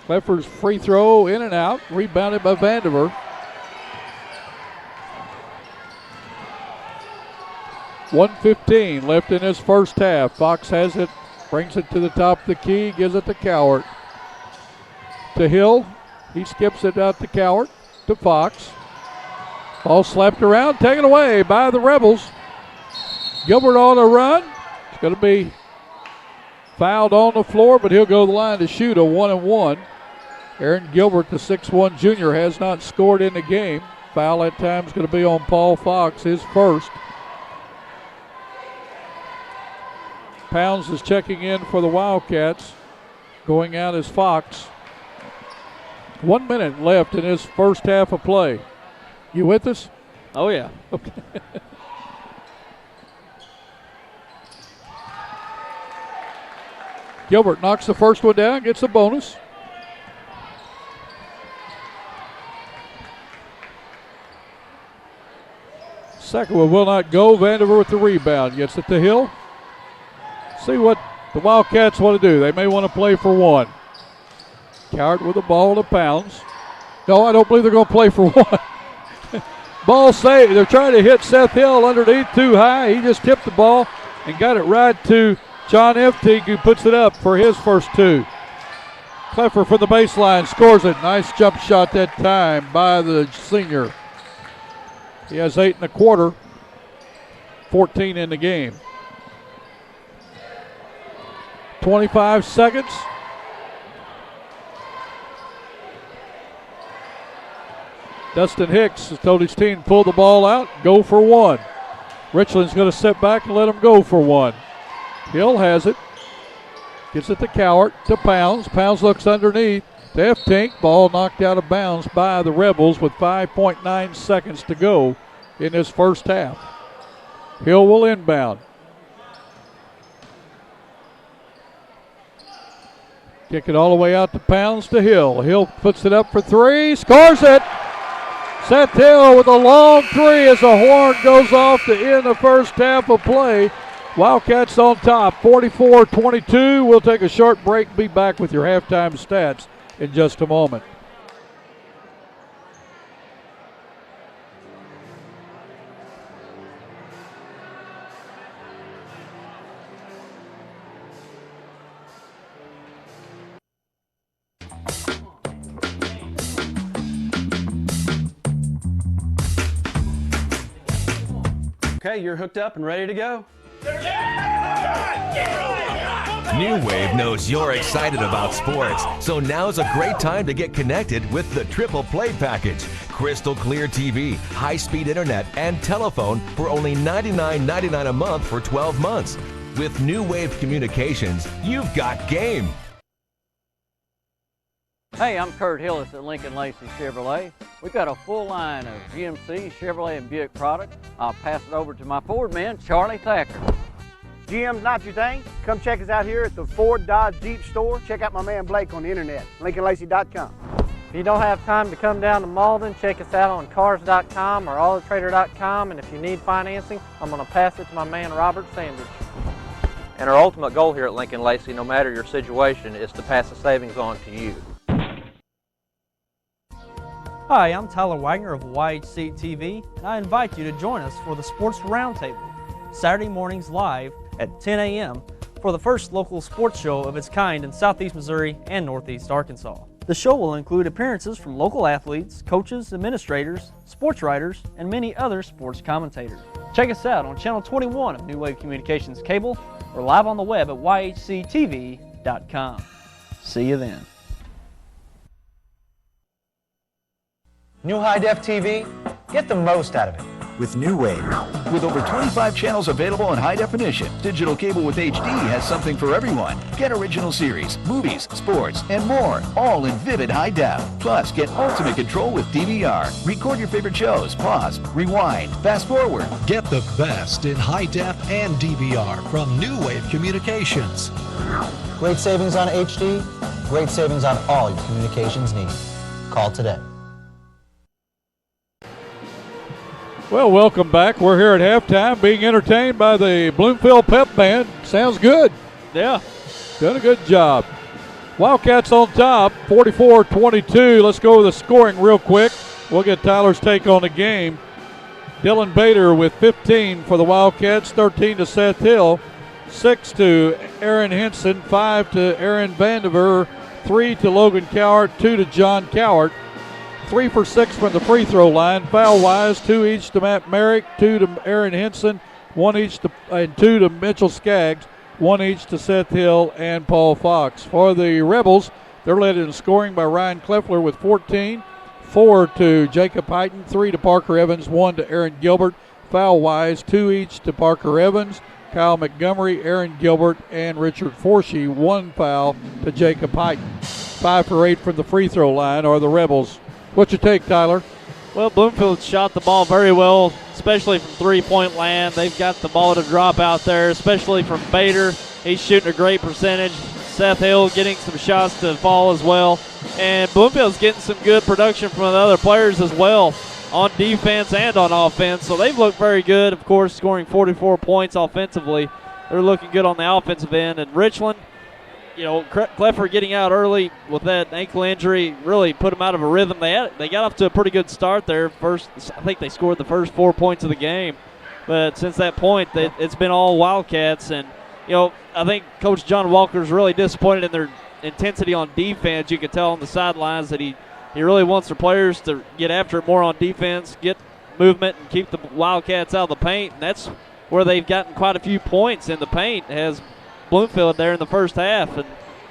Cleffer's free throw in and out, rebounded by Vandiver. 1:15 left in this first half. Fox has it, brings it to the top of the key, gives it to Cowart. To Hill, he skips it out to Cowart. to Fox. Ball slapped around, taken away by the Rebels. Gilbert on a run. It's going to be fouled on the floor, but he'll go to the line to shoot a 1-and-1. Aaron Gilbert, the 6'1 junior, has not scored in the game. Foul that time is going to be on Paul Fox, his first. Pounds is checking in for the Wildcats. Going out is Fox. 1 minute left in his first half of play. You with us? Oh, yeah. Okay. Gilbert knocks the first one down, gets a bonus. Second one will not go. Vandiver with the rebound. Gets it to Hill. See what the Wildcats want to do. They may want to play for one. Cowart with the ball to Pounds. No, I don't believe they're going to play for one. Ball saved. They're trying to hit Seth Hill underneath too high. He just tipped the ball and got it right to John Eftig, who puts it up for his first two. Kleffer from the baseline scores it. Nice jump shot that time by the senior. He has 8 1/4, 14 in the game. 25 seconds. Dustin Hicks has told his team pull the ball out, go for one. Richland's going to sit back and let him go for one. Hill has it. Gets it to Cowart, to Pounds. Pounds looks underneath to F-Tink. Ball knocked out of bounds by the Rebels with 5.9 seconds to go in this first half. Hill will inbound. Kick it all the way out to Pounds to Hill. Hill puts it up for three, scores it. Seth Hill with a long three as the horn goes off to end the first half of play. Wildcats on top, 44-22. We'll take a short break, be back with your halftime stats in just a moment. Okay, you're hooked up and ready to go. New Wave knows you're excited about sports, so now's a great time to get connected with the Triple Play package. Crystal clear TV, high-speed internet, and telephone for only $99.99 a month for 12 months. With New Wave Communications, you've got game. Hey, I'm Kurt Hillis at Lincoln Lacey Chevrolet. We've got a full line of GMC, Chevrolet, and Buick products. I'll pass it over to my Ford man, Charlie Thacker. GM's not your thing? Come check us out here at the Ford Dodge Jeep store. Check out my man Blake on the internet, LincolnLacey.com. If you don't have time to come down to Malden, check us out on Cars.com or AutoTrader.com, and if you need financing, I'm going to pass it to my man Robert Sanders. And our ultimate goal here at Lincoln Lacey, no matter your situation, is to pass the savings on to you. Hi, I'm Tyler Wagner of YHC TV, and I invite you to join us for the Sports Roundtable, Saturday mornings live at 10 a.m. for the first local sports show of its kind in Southeast Missouri and Northeast Arkansas. The show will include appearances from local athletes, coaches, administrators, sports writers, and many other sports commentators. Check us out on Channel 21 of New Wave Communications Cable or live on the web at yhctv.com. See you then. New high-def TV? Get the most out of it. With New Wave. With over 25 channels available in high definition, digital cable with HD has something for everyone. Get original series, movies, sports, and more, all in vivid high def. Plus, get ultimate control with DVR. Record your favorite shows, pause, rewind, fast forward. Get the best in high def and DVR from New Wave Communications. Great savings on HD, great savings on all your communications needs. Call today. Well, welcome back. We're here at halftime being entertained by the Bloomfield Pep Band. Sounds good. Yeah. Done a good job. Wildcats on top, 44-22. Let's go over the scoring real quick. We'll get Tyler's take on the game. Dylan Bader with 15 for the Wildcats, 13 to Seth Hill, 6 to Aaron Henson, 5 to Aaron Vandiver, 3 to Logan Cowart, 2 to John Cowart. 3 for 6 from the free throw line. Foul wise, 2 each to Matt Merrick, 2 to Aaron Henson, 1 each to, and 2 to Mitchell Skaggs, 1 each to Seth Hill and Paul Fox. For the Rebels, they're led in scoring by Ryan Kleffler with 14, 4 to Jacob Hyten, 3 to Parker Evans, 1 to Aaron Gilbert. Foul wise, 2 each to Parker Evans, Kyle Montgomery, Aaron Gilbert, and Richard Forshee. 1 foul to Jacob Hyten. 5 for 8 from the free throw line are the Rebels. What's your take, Tyler? Well, Bloomfield shot the ball very well, especially from three-point land. They've got the ball to drop out there, especially from Bader. He's shooting a great percentage. Seth Hill getting some shots to fall as well. And Bloomfield's getting some good production from the other players as well on defense and on offense. So they've looked very good, of course, scoring 44 points offensively. They're looking good on the offensive end. And Richland, you know, Kleffler getting out early with that ankle injury really put them out of a rhythm. They got off to a pretty good start there. I think they scored the first 4 points of the game. But since that point, it's been all Wildcats. And, you know, I think Coach John Walker's really disappointed in their intensity on defense. You can tell on the sidelines that he really wants their players to get after it more on defense, get movement, and keep the Wildcats out of the paint. And that's where they've gotten quite a few points in the paint, has Bloomfield there in the first half. And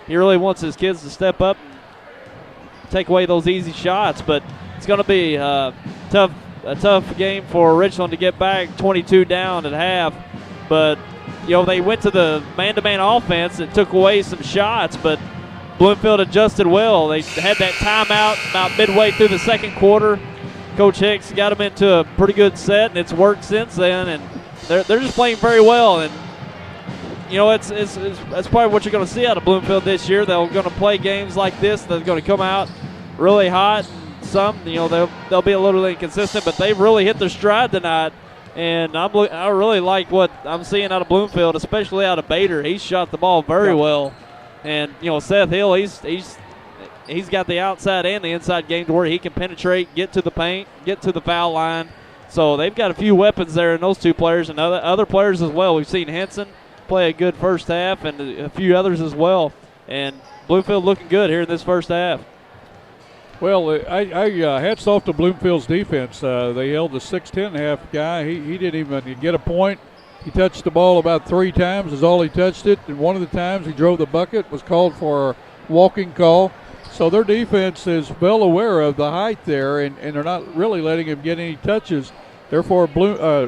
he really wants his kids to step up and take away those easy shots. But it's going to be a tough game for Richland to get back 22 down at half. But, you know, they went to the man-to-man offense and took away some shots, but Bloomfield adjusted well. They had that timeout about midway through the second quarter. Coach Hicks got them into a pretty good set, and it's worked since then. And they're just playing very well. And you know, that's probably what you're going to see out of Bloomfield this year. They're going to play games like this. They're going to come out really hot. Some, you know, they'll be a little inconsistent, but they've really hit their stride tonight. And I really like what I'm seeing out of Bloomfield, especially out of Bader. He's shot the ball very well. And, you know, Seth Hill, he's got the outside and the inside game to where he can penetrate, get to the paint, get to the foul line. So they've got a few weapons there in those two players and other players as well. We've seen Henson play a good first half and a few others as well. And Bloomfield looking good here in this first half. Well, I hats off to Bloomfield's defense. They held the 6'10" guy. He didn't even get a point. He touched the ball about 3 times is all he touched it. And one of the times he drove the bucket was called for a walking call. So their defense is well aware of the height there, and they're not really letting him get any touches. Therefore,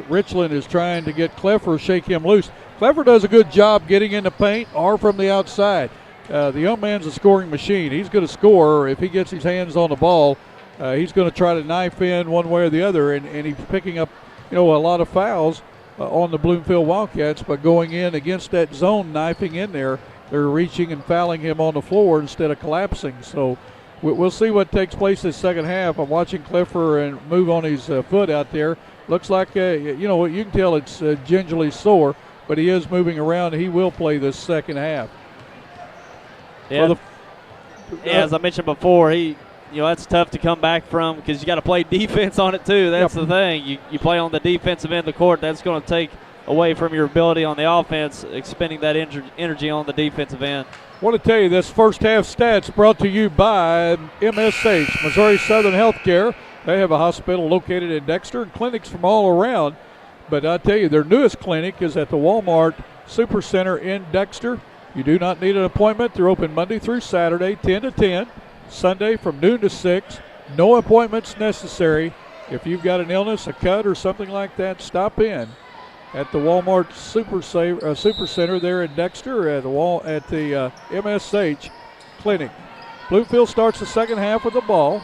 Richland is trying to get Kleffler, shake him loose. Kleffler does a good job getting in the paint or from the outside. The young man's a scoring machine. He's going to score if he gets his hands on the ball. He's going to try to knife in one way or the other, and he's picking up, you know, a lot of fouls on the Bloomfield Wildcats by going in against that zone, knifing in there. They're reaching and fouling him on the floor instead of collapsing. So we'll see what takes place this second half. I'm watching Kleffler and move on his foot out there. Looks like, you know, you can tell it's gingerly sore, but he is moving around. He will play this second half. Yeah, as I mentioned before, that's tough to come back from because you got to play defense on it too. That's the thing. You play on the defensive end of the court. That's going to take away from your ability on the offense, expending that energy on the defensive end. I want to tell you this first half stats brought to you by MSH, Missouri Southern Healthcare. They have a hospital located in Dexter and clinics from all around. But I tell you, their newest clinic is at the Walmart Supercenter in Dexter. You do not need an appointment. They're open Monday through Saturday, 10 to 10. Sunday from noon to 6. No appointments necessary. If you've got an illness, a cut, or something like that, stop in at the Walmart Supercenter there in Dexter at the MSH clinic. Bloomfield starts the second half with the ball.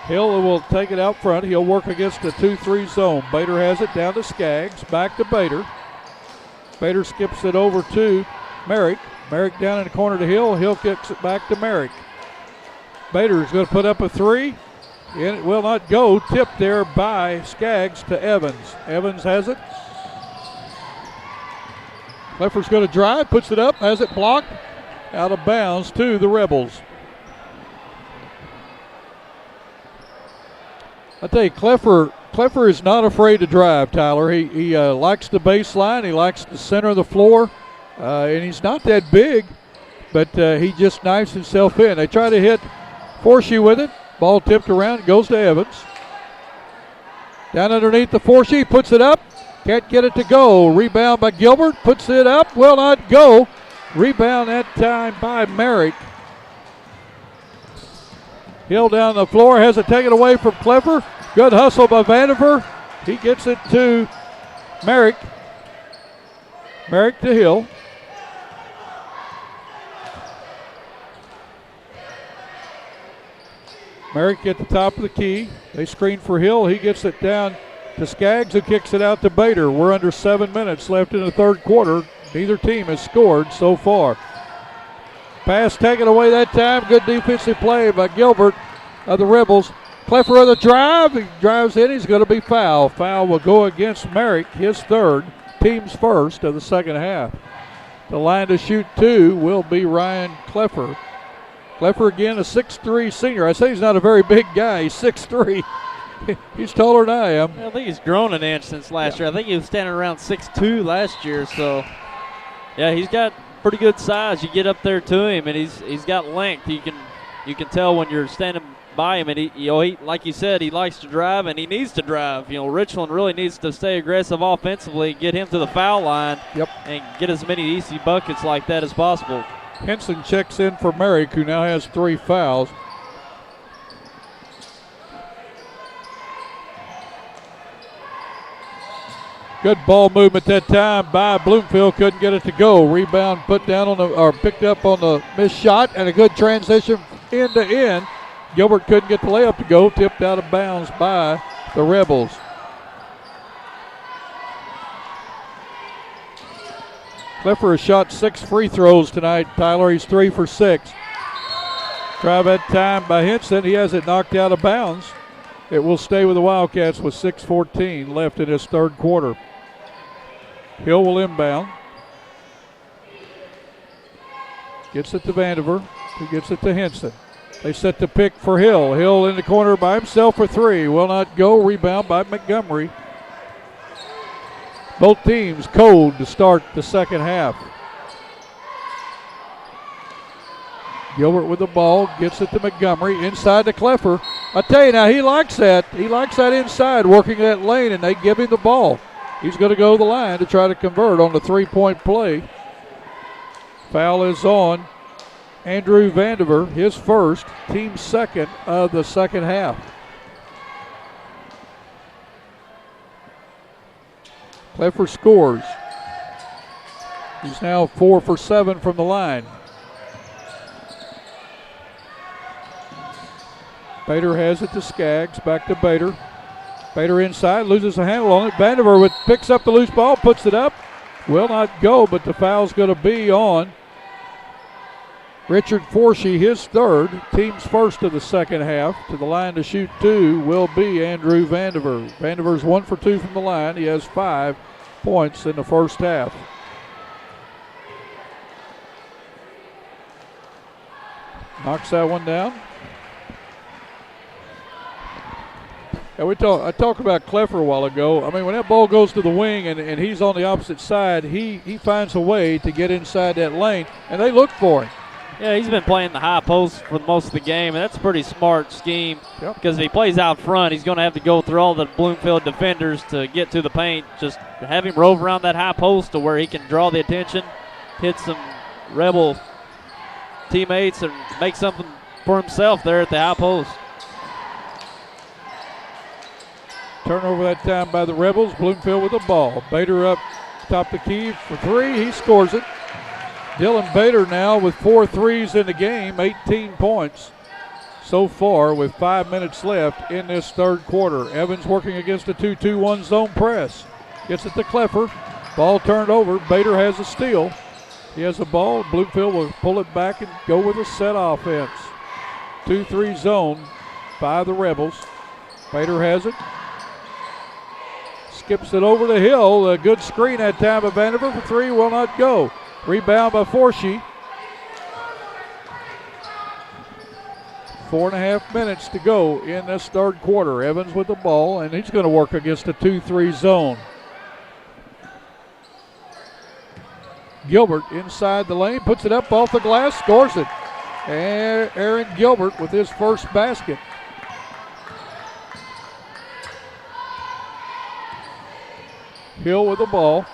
Hill will take it out front. He'll work against the 2-3 zone. Bader has it down to Skaggs. Back to Bader. Bader skips it over to Merrick. Merrick down in the corner to Hill. Hill kicks it back to Merrick. Bader is going to put up a 3. And it will not go. Tipped there by Skaggs to Evans. Evans has it. Kleffler's going to drive. Puts it up. Has it blocked. Out of bounds to the Rebels. I tell you, Kleffler is not afraid to drive, Tyler. He likes the baseline. He likes the center of the floor. And he's not that big, but he just knifes himself in. They try to hit Forshee with it. Ball tipped around, goes to Evans. Down underneath the Forshee, puts it up. Can't get it to go. Rebound by Gilbert, puts it up, will not go. Rebound that time by Merrick. Hill down the floor, has it taken away from Clever. Good hustle by Vandiver. He gets it to Merrick. Merrick to Hill. Merrick at the top of the key. They screen for Hill. He gets it down to Skaggs, who kicks it out to Bader. We're under 7 minutes left in the third quarter. Neither team has scored so far. Pass taken away that time. Good defensive play by Gilbert of the Rebels. Cleffer of the drive. He drives in. He's going to be fouled. Foul will go against Merrick, his third, team's first of the second half. The line to shoot two will be Ryan Cleffer. Cleffer again, a 6'3 senior. I say he's not a very big guy. He's 6'3. He's taller than I am. I think he's grown an inch since last year. I think he was standing around 6'2 last year. So, yeah, he's got pretty good size. You get up there to him, and he's got length. You can tell when you're standing by him, and he like you said, he likes to drive, and he needs to drive. Richland really needs to stay aggressive offensively, get him to the foul line, and get as many easy buckets like that as possible. Henson checks in for Merrick, who now has 3 fouls. Good ball movement that time by Bloomfield. Couldn't get it to go. Rebound put down picked up on the missed shot, and a good transition end to end. Gilbert couldn't get the layup to go. Tipped out of bounds by the Rebels. Clifford has shot 6 free throws tonight, Tyler. He's 3 for 6. Try that time by Henson. He has it knocked out of bounds. It will stay with the Wildcats with 6:14 left in his third quarter. Hill will inbound. Gets it to Vandiver, who gets it to Henson. They set the pick for Hill. Hill in the corner by himself for 3. Will not go. Rebound by Montgomery. Both teams cold to start the second half. Gilbert with the ball, gets it to Montgomery, inside to Cleffer. I tell you now, he likes that. He likes that inside, working that lane, and they give him the ball. He's going to go to the line to try to convert on the 3-point play. Foul is on Andrew Vandiver, his first, team second of the second half. Cleffer scores. He's now 4 for 7 from the line. Bader has it to Skaggs, back to Bader. Bader inside, loses a handle on it. Vandiver picks up the loose ball, puts it up. Will not go, but the foul's going to be on Richard Forshee, his third, team's first of the second half. To the line to shoot 2 will be Andrew Vandiver. Vandiver's 1 for 2 from the line. He has 5 points in the first half. Knocks that one down. Yeah, I talked about Cleffer a while ago. I mean, when that ball goes to the wing and he's on the opposite side, he finds a way to get inside that lane, and they look for him. Yeah, he's been playing the high post for most of the game, and that's a pretty smart scheme because if he plays out front, he's going to have to go through all the Bloomfield defenders to get to the paint. Just have him rove around that high post to where he can draw the attention, hit some Rebel teammates, and make something for himself there at the high post. Turnover that time by the Rebels. Bloomfield with the ball. Bader up top the key for 3. He scores it. Dylan Bader now with 4 threes in the game, 18 points so far with 5 minutes left in this third quarter. Evans working against a 2-2-1 zone press. Gets it to Cleffer. Ball turned over. Bader has a steal. He has the ball. Bloomfield will pull it back and go with a set offense. 2-3 zone by the Rebels. Bader has it. Skips it over the Hill. A good screen that time by Vandiver for 3. Will not go. Rebound by Forshee. 4.5 minutes to go in this third quarter. Evans with the ball, and he's going to work against a 2-3 zone. Gilbert inside the lane, puts it up off the glass, scores it. And Aaron Gilbert with his first basket. Hill with the ball.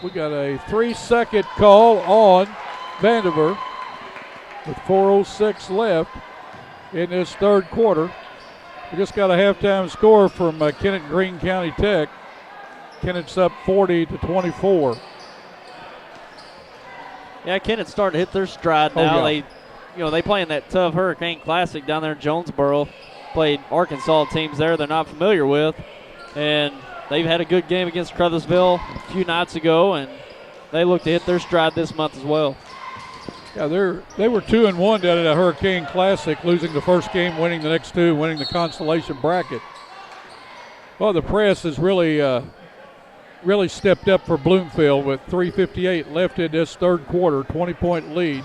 We got a 3-second call on Vandiver with 4:06 left in this third quarter. We just got a halftime score from Kennett Greene County Tech. Kennett's up 40-24. Yeah, Kennett's starting to hit their stride now. Yeah. They play in that tough Hurricane Classic down there in Jonesboro. Played Arkansas teams there they're not familiar with, and they've had a good game against Crothersville a few nights ago, and they look to hit their stride this month as well. Yeah, they were 2-1 down at a Hurricane Classic, losing the first game, winning the next two, winning the consolation bracket. Well, the press has really stepped up for Bloomfield with 3:58 left in this third quarter, 20-point lead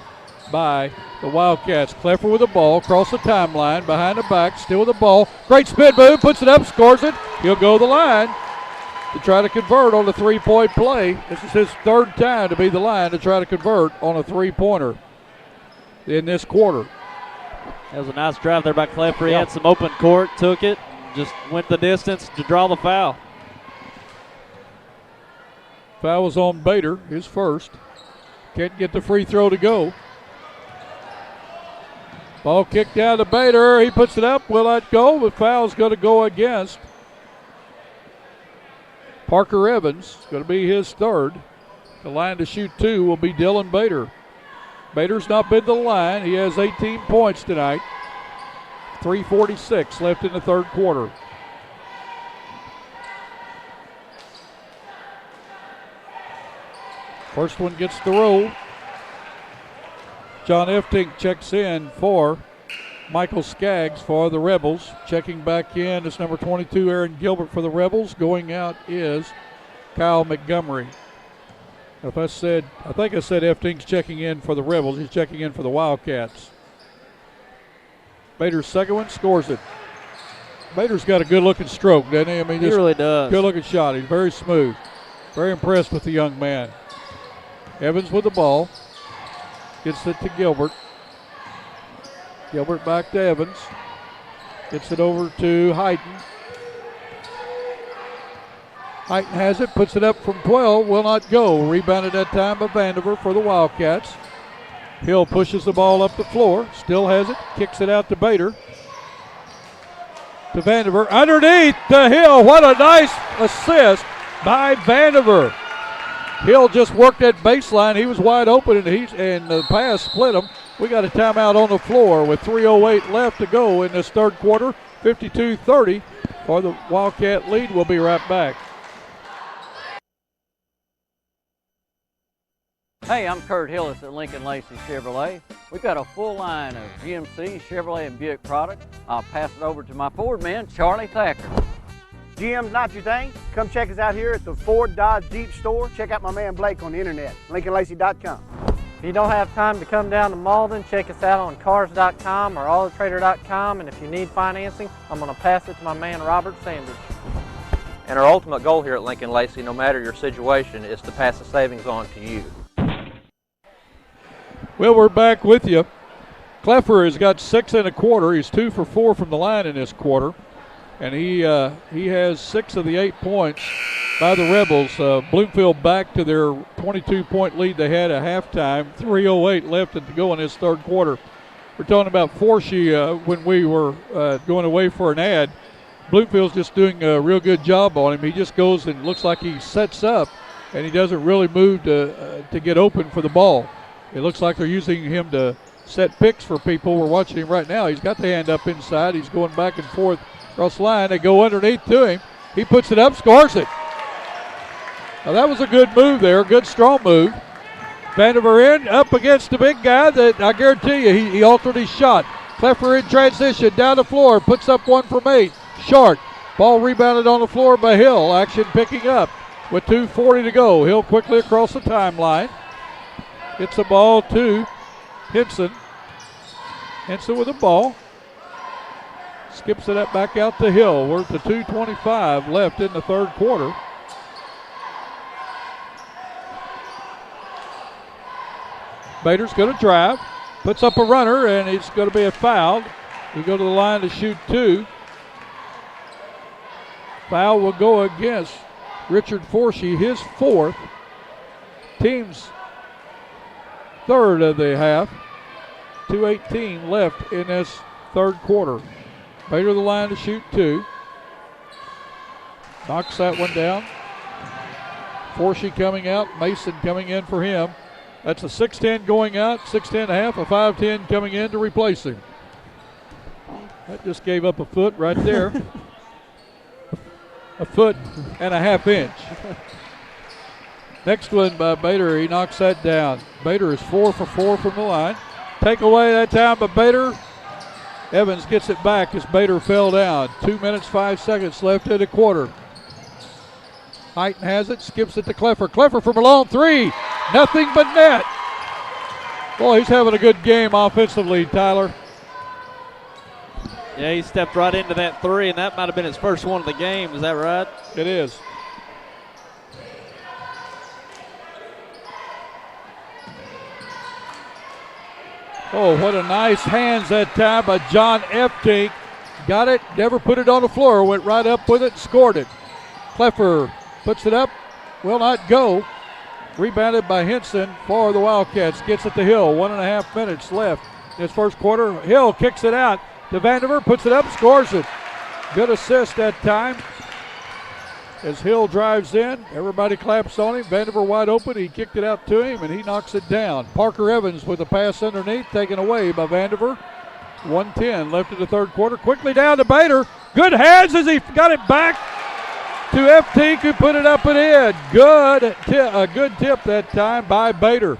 by the Wildcats. Cleffer with the ball, across the timeline, behind the back, still with the ball. Great spin move, puts it up, scores it. He'll go the line to try to convert on the three-point play. This is his third time to be the line to try to convert on a three-pointer in this quarter. That was a nice drive there by Cleffer. He had some open court, took it, just went the distance to draw the foul. Foul was on Bader, his first. Can't get the free throw to go. Ball kicked down to Bader. He puts it up, will not go, but foul's going to go against Parker Evans. Going to be his third. The line to shoot two will be Dylan Bader. Bader's not been to the line. He has 18 points tonight. 3:46 left in the third quarter. First one gets the roll. John Eftink checks in for Michael Skaggs for the Rebels. Checking back in is number 22, Aaron Gilbert for the Rebels. Going out is Kyle Montgomery. I think I said Eftink's checking in for the Rebels. He's checking in for the Wildcats. Bader's second one, scores it. Bader's got a good-looking stroke, doesn't he? I mean, he really does. Good-looking shot. He's very smooth. Very impressed with the young man. Evans with the ball. Gets it to Gilbert. Gilbert back to Evans. Gets it over to Heighton. Heighton has it, puts it up from 12, will not go. Rebounded that time by Vandiver for the Wildcats. Hill pushes the ball up the floor, still has it, kicks it out to Bader. To Vandiver, underneath to Hill. What a nice assist by Vandiver. Hill just worked that baseline. He was wide open, and the pass split him. We got a timeout on the floor with 3:08 left to go in this third quarter. 52-30 for the Wildcat lead. We'll be right back. Hey, I'm Kurt Hillis at Lincoln Lacey Chevrolet. We've got a full line of GMC, Chevrolet, and Buick products. I'll pass it over to my Ford man, Charlie Thacker. GM's not your thing? Come check us out here at the Ford Dodge Jeep store. Check out my man Blake on the internet, LincolnLacey.com. If you don't have time to come down to Malden, check us out on Cars.com or AutoTrader.com, and if you need financing, I'm going to pass it to my man Robert Sanders. And our ultimate goal here at Lincoln Lacey, no matter your situation, is to pass the savings on to you. Well, we're back with you. Cleffer has got 6 1/4. He's 2 for 4 from the line in this quarter. And he has 6 of the 8 points by the Rebels. Bloomfield back to their 22-point lead they had at halftime. 3:08 left to go in this third quarter. We're talking about Forshee when we were going away for an ad. Bloomfield's just doing a real good job on him. He just goes and looks like he sets up, and he doesn't really move to get open for the ball. It looks like they're using him to set picks for people. We're watching him right now. He's got the hand up inside. He's going back and forth across the line. They go underneath to him. He puts it up, scores it. Now that was a good move there, good strong move. Vandiver in, up against the big guy that I guarantee you he altered his shot. Cleffer in transition, down the floor, puts up one from 8. Short. Ball rebounded on the floor by Hill. Action picking up with 2:40 to go. Hill quickly across the timeline. Gets the ball to Henson. Henson with the ball. Skips it up back out to Hill. We're to 2:25 left in the third quarter. Bader's going to drive, puts up a runner, and it's going to be a foul. We go to the line to shoot 2. Foul will go against Richard Forshee, his 4th. Team's 3rd of the half. 2:18 left in this third quarter. Bader to the line to shoot 2. Knocks that one down. Forshee coming out, Mason coming in for him. That's a 6'10 going out, 6'10 and a half, a 5'10 coming in to replace him. That just gave up a foot right there. A foot and a half inch. Next one by Bader, he knocks that down. Bader is 4 for 4 from the line. Take away that time by Bader. Evans gets it back as Bader fell down. 2 minutes, 5 seconds left in the quarter. Heighton has it, skips it to Cleffer. Cleffer from a long 3. Nothing but net. Boy, he's having a good game offensively, Tyler. Yeah, he stepped right into that 3, and that might have been his first one of the game. Is that right? It is. Oh, what a nice hands that time by John Eftink. Got it, never put it on the floor. Went right up with it and scored it. Cleffer puts it up, will not go. Rebounded by Henson for the Wildcats. Gets it to Hill. 1.5 minutes left in his first quarter. Hill kicks it out to Vandiver, puts it up, scores it. Good assist that time. As Hill drives in, everybody claps on him. Vandiver wide open. He kicked it out to him, and he knocks it down. Parker Evans with a pass underneath, taken away by Vandiver. 1:10 left in the third quarter. Quickly down to Bader. Good hands as he got it back to Eftink, who put it up and in. A good tip that time by Bader.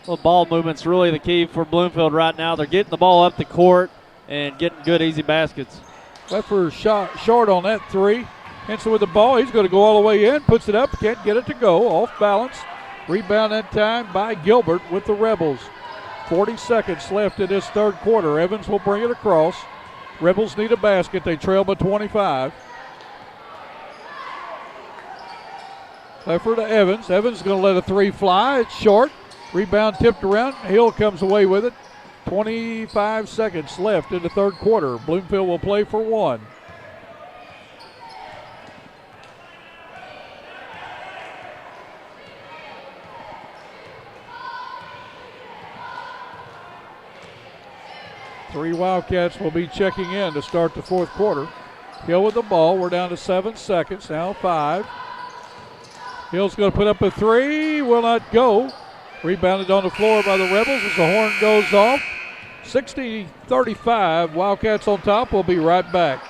Well, ball movement's really the key for Bloomfield right now. They're getting the ball up the court and getting good, easy baskets. Leffer shot short on that 3. Henson with the ball. He's going to go all the way in. Puts it up. Can't get it to go. Off balance. Rebound that time by Gilbert with the Rebels. 40 seconds left in this third quarter. Evans will bring it across. Rebels need a basket. They trail by 25. Leffer to Evans. Evans is going to let a 3 fly. It's short. Rebound tipped around. Hill comes away with it. 25 seconds left in the third quarter. Bloomfield will play for 1. Three Wildcats will be checking in to start the fourth quarter. Hill with the ball. We're down to 7 seconds. Now 5. Hill's going to put up a 3. Will not go. Rebounded on the floor by the Rebels as the horn goes off. 60-35. Wildcats on top. We'll be right back.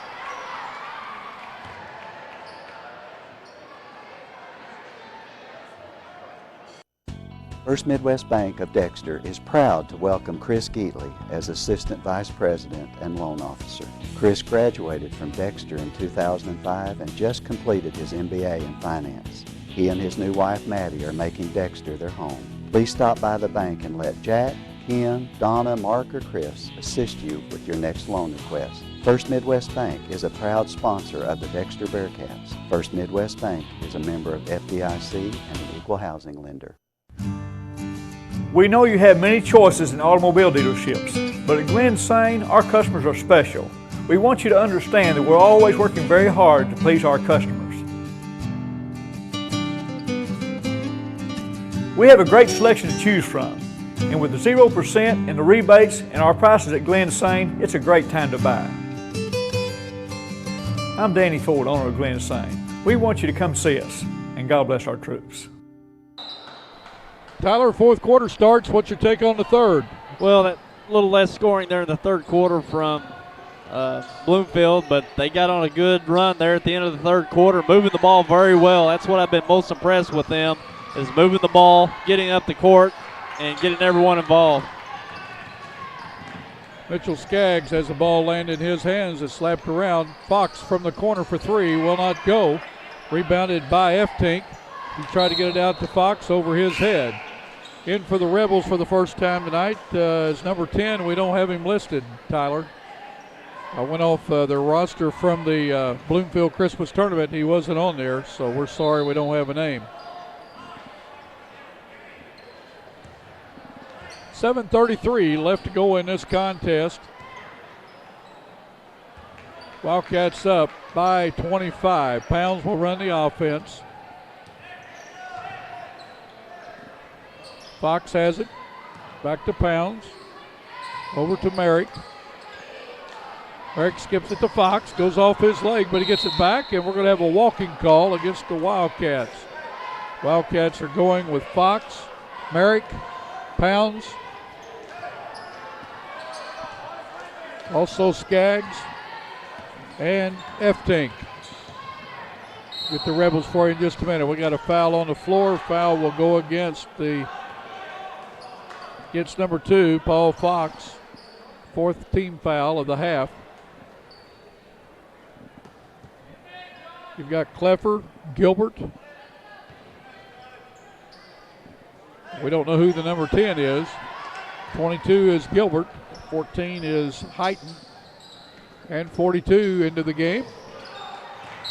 First Midwest Bank of Dexter is proud to welcome Chris Geatley as Assistant Vice President and Loan Officer. Chris graduated from Dexter in 2005 and just completed his MBA in Finance. He and his new wife Maddie are making Dexter their home. Please stop by the bank and let Jack, Ken, Donna, Mark, or Chris assist you with your next loan request. First Midwest Bank is a proud sponsor of the Dexter Bearcats. First Midwest Bank is a member of FDIC and an equal housing lender. We know you have many choices in automobile dealerships, but at Glen Sane, our customers are special. We want you to understand that we're always working very hard to please our customers. We have a great selection to choose from, and with the 0% and the rebates and our prices at Glen Sane, it's a great time to buy. I'm Danny Ford, owner of Glen Sane. We want you to come see us, and God bless our troops. Tyler, fourth quarter starts. What's your take on the third? Well, that little less scoring there in the third quarter from Bloomfield, but they got on a good run there at the end of the third quarter, moving the ball very well. That's what I've been most impressed with them, is moving the ball, getting up the court, and getting everyone involved. Mitchell Skaggs has the ball land in his hands. It's slapped around. Fox from the corner for 3 will not go. Rebounded by Eftink. He tried to get it out to Fox over his head. In for the Rebels for the first time tonight is number 10. We don't have him listed, Tyler. I went off their roster from the Bloomfield Christmas tournament. He wasn't on there, so we're sorry we don't have a name. 7:33 left to go in this contest. Wildcats up by 25. Pounds will run the offense. Fox has it. Back to Pounds. Over to Merrick. Merrick skips it to Fox. Goes off his leg, but he gets it back, and we're going to have a walking call against the Wildcats. Wildcats are going with Fox, Merrick, Pounds, also Skaggs, and F-Tink. Get the Rebels for you in just a minute. We got a foul on the floor. Foul will go against number 2, Paul Fox. 4th team foul of the half. You've got Cleffer, Gilbert. We don't know who the number 10 is. 22 is Gilbert. 14 is Heighton. And 42 into the game.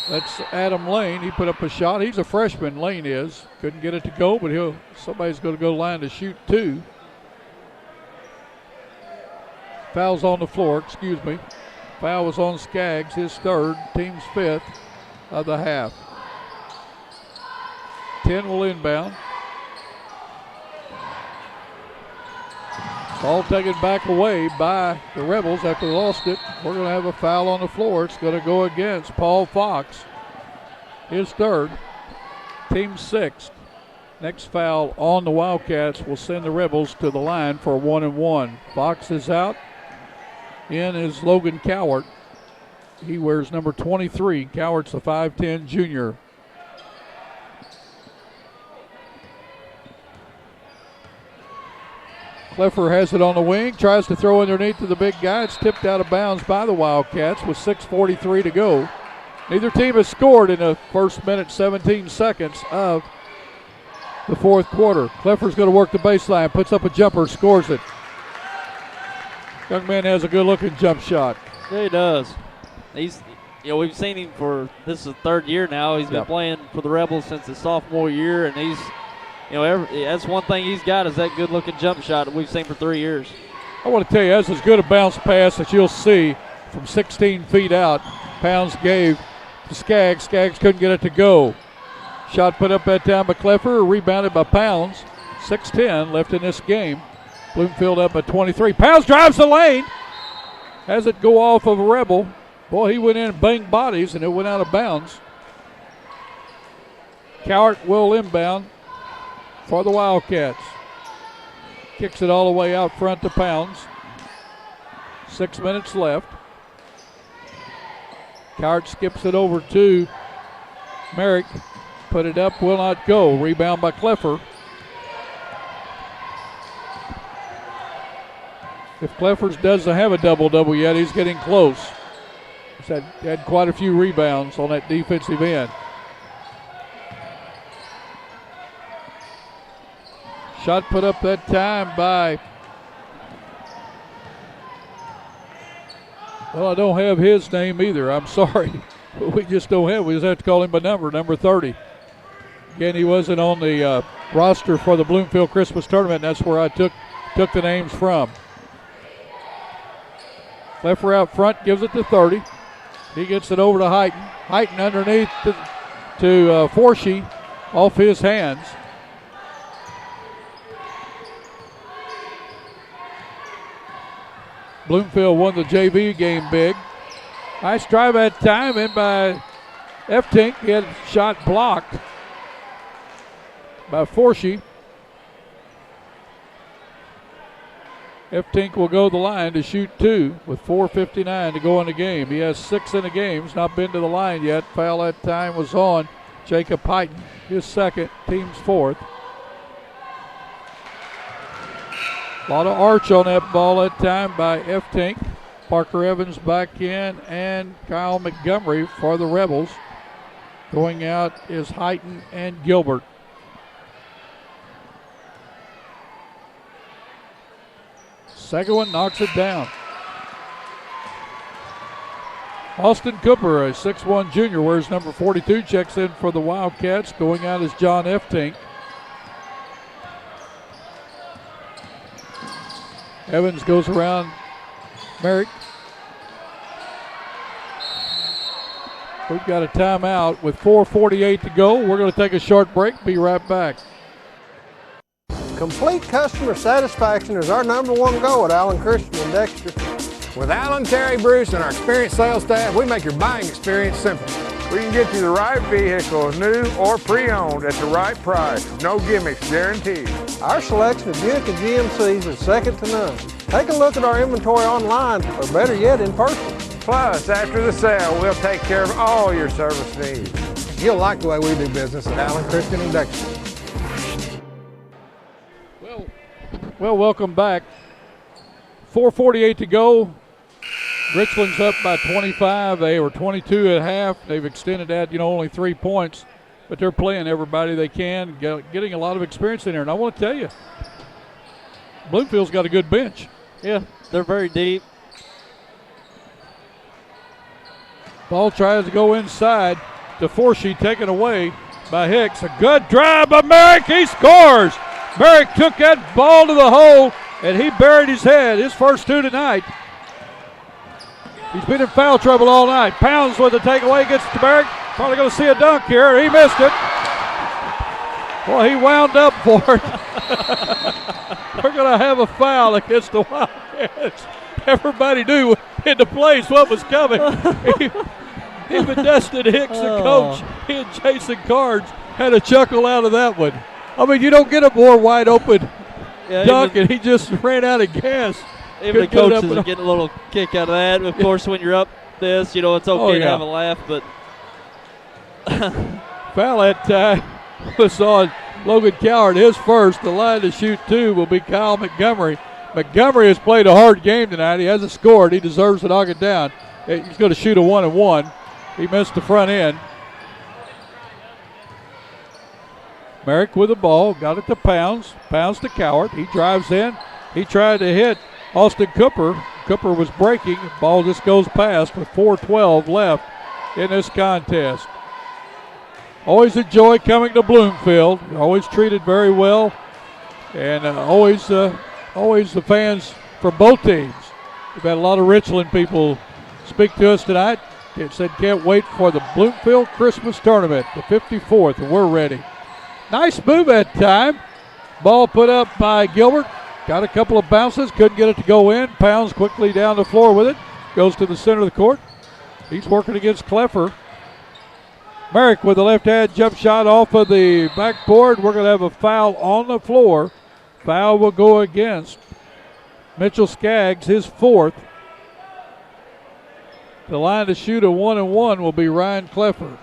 That's Adam Lane. He put up a shot. He's a freshman, Lane is. Couldn't get it to go, but somebody's going to go line to shoot 2. Foul's on the floor, excuse me. Foul was on Skaggs, his 3rd, team's 5th of the half. 10 will inbound. Ball taken back away by the Rebels after they lost it. We're going to have a foul on the floor. It's going to go against Paul Fox, his 3rd, team's 6th. Next foul on the Wildcats will send the Rebels to the line for a 1-and-1. Fox is out. In is Logan Cowart. He wears number 23. Cowart's a 5'10 junior. Cleffer has it on the wing, tries to throw underneath to the big guy. It's tipped out of bounds by the Wildcats with 6:43 to go. Neither team has scored in the first minute, 17 seconds of the 4th quarter. Cleffer's going to work the baseline, puts up a jumper, scores it. Young man has a good-looking jump shot. Yeah, he does. We've seen him this is the 3rd year now. He's been playing for the Rebels since his sophomore year, and he's, that's one thing he's got is that good-looking jump shot that we've seen for 3 years. I want to tell you, that's as good a bounce pass that you'll see from 16 feet out. Pounds gave to Skaggs. Skaggs couldn't get it to go. Shot put up that time by Cleffer, rebounded by Pounds. 6:10 left in this game. Bloomfield up at 23. Pounds drives the lane. Has it go off of a Rebel. Boy, he went in and banged bodies, and it went out of bounds. Cowart will inbound for the Wildcats. Kicks it all the way out front to Pounds. 6 minutes left. Cowart skips it over to Merrick. Put it up, will not go. Rebound by Cleffer. If Cleffers doesn't have a double-double yet, he's getting close. He's had quite a few rebounds on that defensive end. Shot put up that time by, well, I don't have his name either. I'm sorry. We just don't have. We just have to call him by number 30. Again, he wasn't on the roster for the Bloomfield Christmas tournament, and that's where I took the names from. Cleffer out front, gives it to 30. He gets it over to Heighton. Heighton underneath to Forshee, off his hands. Bloomfield won the JV game big. Nice drive that time in by F-Tink. He had a shot blocked by Forshee. F-Tink will go the line to shoot 2 with 4:59 to go in the game. He has 6 in the game. He's not been to the line yet. Foul that time was on Jacob Heighton, his 2nd, team's 4th. A lot of arch on that ball that time by F-Tink. Parker Evans back in, and Kyle Montgomery for the Rebels. Going out is Heighton and Gilbert. Second one knocks it down. Austin Cooper, a 6'1 junior, wears number 42, checks in for the Wildcats. Going out is John Eftink. Evans goes around Merrick. We've got a timeout with 4:48 to go. We're going to take a short break. Be right back. Complete customer satisfaction is our #1 goal at Allen Christian and Dexter. With Alan, Terry, Bruce, and our experienced sales staff, we make your buying experience simple. We can get you the right vehicle, new or pre-owned, at the right price. No gimmicks, guaranteed. Our selection of Buick and GMCs is second to none. Take a look at our inventory online, or better yet, in person. Plus, after the sale, we'll take care of all your service needs. You'll like the way we do business at Allen Christian and Dexter. Well, welcome back. 4:48 to go. Richland's up by 25. They were 22 at half. They've extended that, only 3 points, but they're playing everybody they can, getting a lot of experience in there. And I want to tell you, Bloomfield's got a good bench. Yeah, they're very deep. Ball tries to go inside. DeForshie taken away by Hicks. A good drive by Merrick. He scores. Merrick took that ball to the hole, and he buried his head. His first 2 tonight. He's been in foul trouble all night. Pounds with the takeaway, gets to Merrick. Probably going to see a dunk here. He missed it. Well, he wound up for it. We're going to have a foul against the Wildcats. Everybody knew in the place what was coming. Even Dustin Hicks, the coach, he and Jason Cards had a chuckle out of that one. I mean, you don't get a more wide open dunk, and he just ran out of gas. Even the coaches are getting a little kick out of that. Of course, when you're up this, it's okay to have a laugh, but foul that time was on Logan Coward, his first. The line to shoot 2 will be Kyle Montgomery. Montgomery has played a hard game tonight. He hasn't scored. He deserves to knock it down. He's going to shoot a 1-and-1. He missed the front end. Merrick with the ball, got it to Pounds. Pounds to Coward. He drives in. He tried to hit Austin Cooper. Cooper was breaking. Ball just goes past with 4:12 left in this contest. Always a joy coming to Bloomfield. Always treated very well, and always the fans from both teams. We've had a lot of Richland people speak to us tonight. It said can't wait for the Bloomfield Christmas Tournament, the 54th, and we're ready. Nice move that time. Ball put up by Gilbert. Got a couple of bounces, couldn't get it to go in. Pounds quickly down the floor with it. Goes to the center of the court. He's working against Kleffer. Merrick with the left hand jump shot off of the backboard. We're going to have a foul on the floor. Foul will go against Mitchell Skaggs, his 4th. The line to shoot a 1-and-1 will be Ryan Kleffer.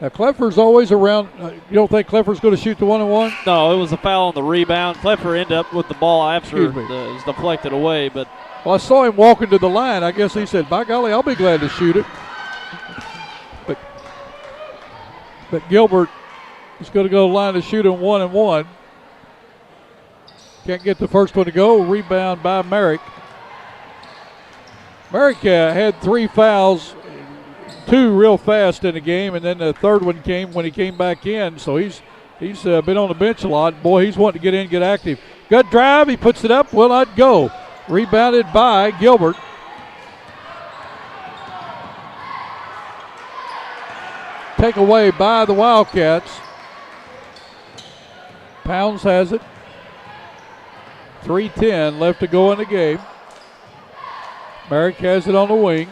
Now, Kleffer's always around. You don't think Kleffer's going to shoot the 1-and-1? No, it was a foul on the rebound. Kleffer ended up with the ball after it was deflected away. But well, I saw him walking to the line. I guess he said, by golly, I'll be glad to shoot it. But Gilbert is going to go line to shoot a 1-and-1. Can't get the first one to go. Rebound by Merrick. Merrick had 3 fouls. 2 real fast in the game, and then the third one came when he came back in. So he's been on the bench a lot. Boy, he's wanting to get in, get active. Good drive. He puts it up. Will not go. Rebounded by Gilbert. Take away by the Wildcats. Pounds has it. 3:10 left to go in the game. Merrick has it on the wing.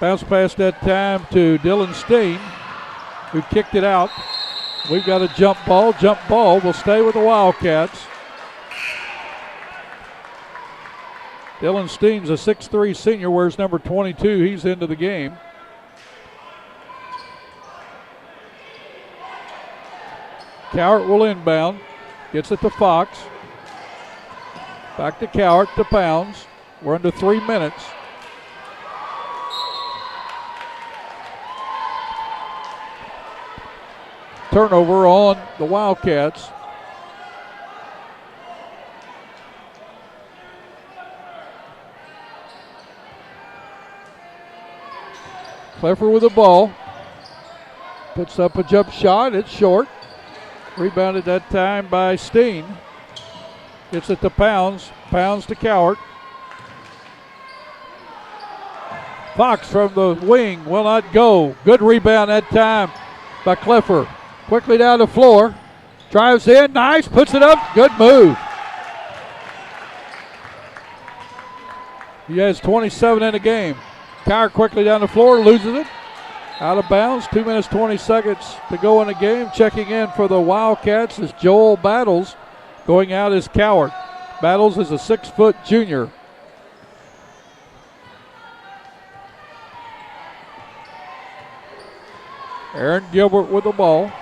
Bounce pass that time to Dylan Steen, who kicked it out. We've got a jump ball. Jump ball will stay with the Wildcats. Dylan Steen's a 6'3 senior, wears number 22. He's into the game. Cowart will inbound. Gets it to Fox. Back to Cowart to Pounds. We're under 3 minutes. Turnover on the Wildcats. Cleffer with the ball. Puts up a jump shot. It's short. Rebounded that time by Steen. Gets it to Pounds. Pounds to Cowart. Fox from the wing will not go. Good rebound that time by Cleffer. Quickly down the floor. Drives in. Nice. Puts it up. Good move. He has 27 in the game. Cowart quickly down the floor. Loses it. Out of bounds. 2 minutes, 20 seconds to go in the game. Checking in for the Wildcats is Joel Battles. Going out is Cowart. Battles is a 6-foot junior. Aaron Gilbert with the ball.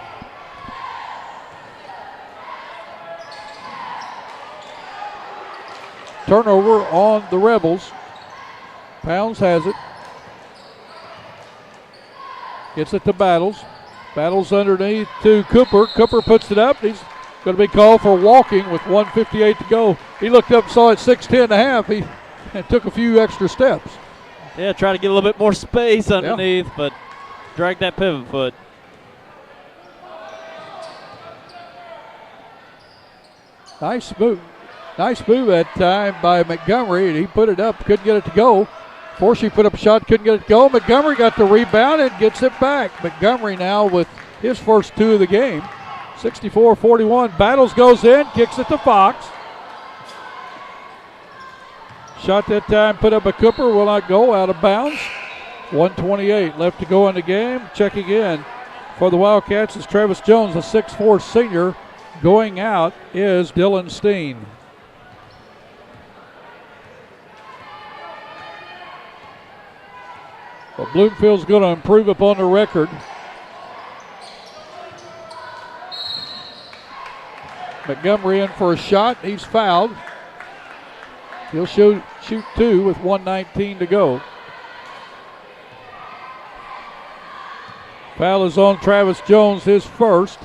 Turnover on the Rebels. Pounds has it. Gets it to Battles. Battles underneath to Cooper. Cooper puts it up. He's going to be called for walking with 1:58 to go. He looked up, saw it 6:10 and a half. He took a few extra steps. Yeah, try to get a little bit more space underneath, but drag that pivot foot. Nice move. Nice move that time by Montgomery, and he put it up, couldn't get it to go. Forsey put up a shot, couldn't get it to go. Montgomery got the rebound and gets it back. Montgomery now with his first 2 of the game. 64-41. Battles goes in, kicks it to Fox. Shot that time, put up a Cooper, will not go, out of bounds. 1:28 left to go in the game. Checking in for the Wildcats is Travis Jones, a 6'4 senior. Going out is Dylan Steen. Well, Bloomfield's going to improve upon the record. Montgomery in for a shot. He's fouled. He'll shoot 2 with 1:19 to go. Foul is on Travis Jones, his first.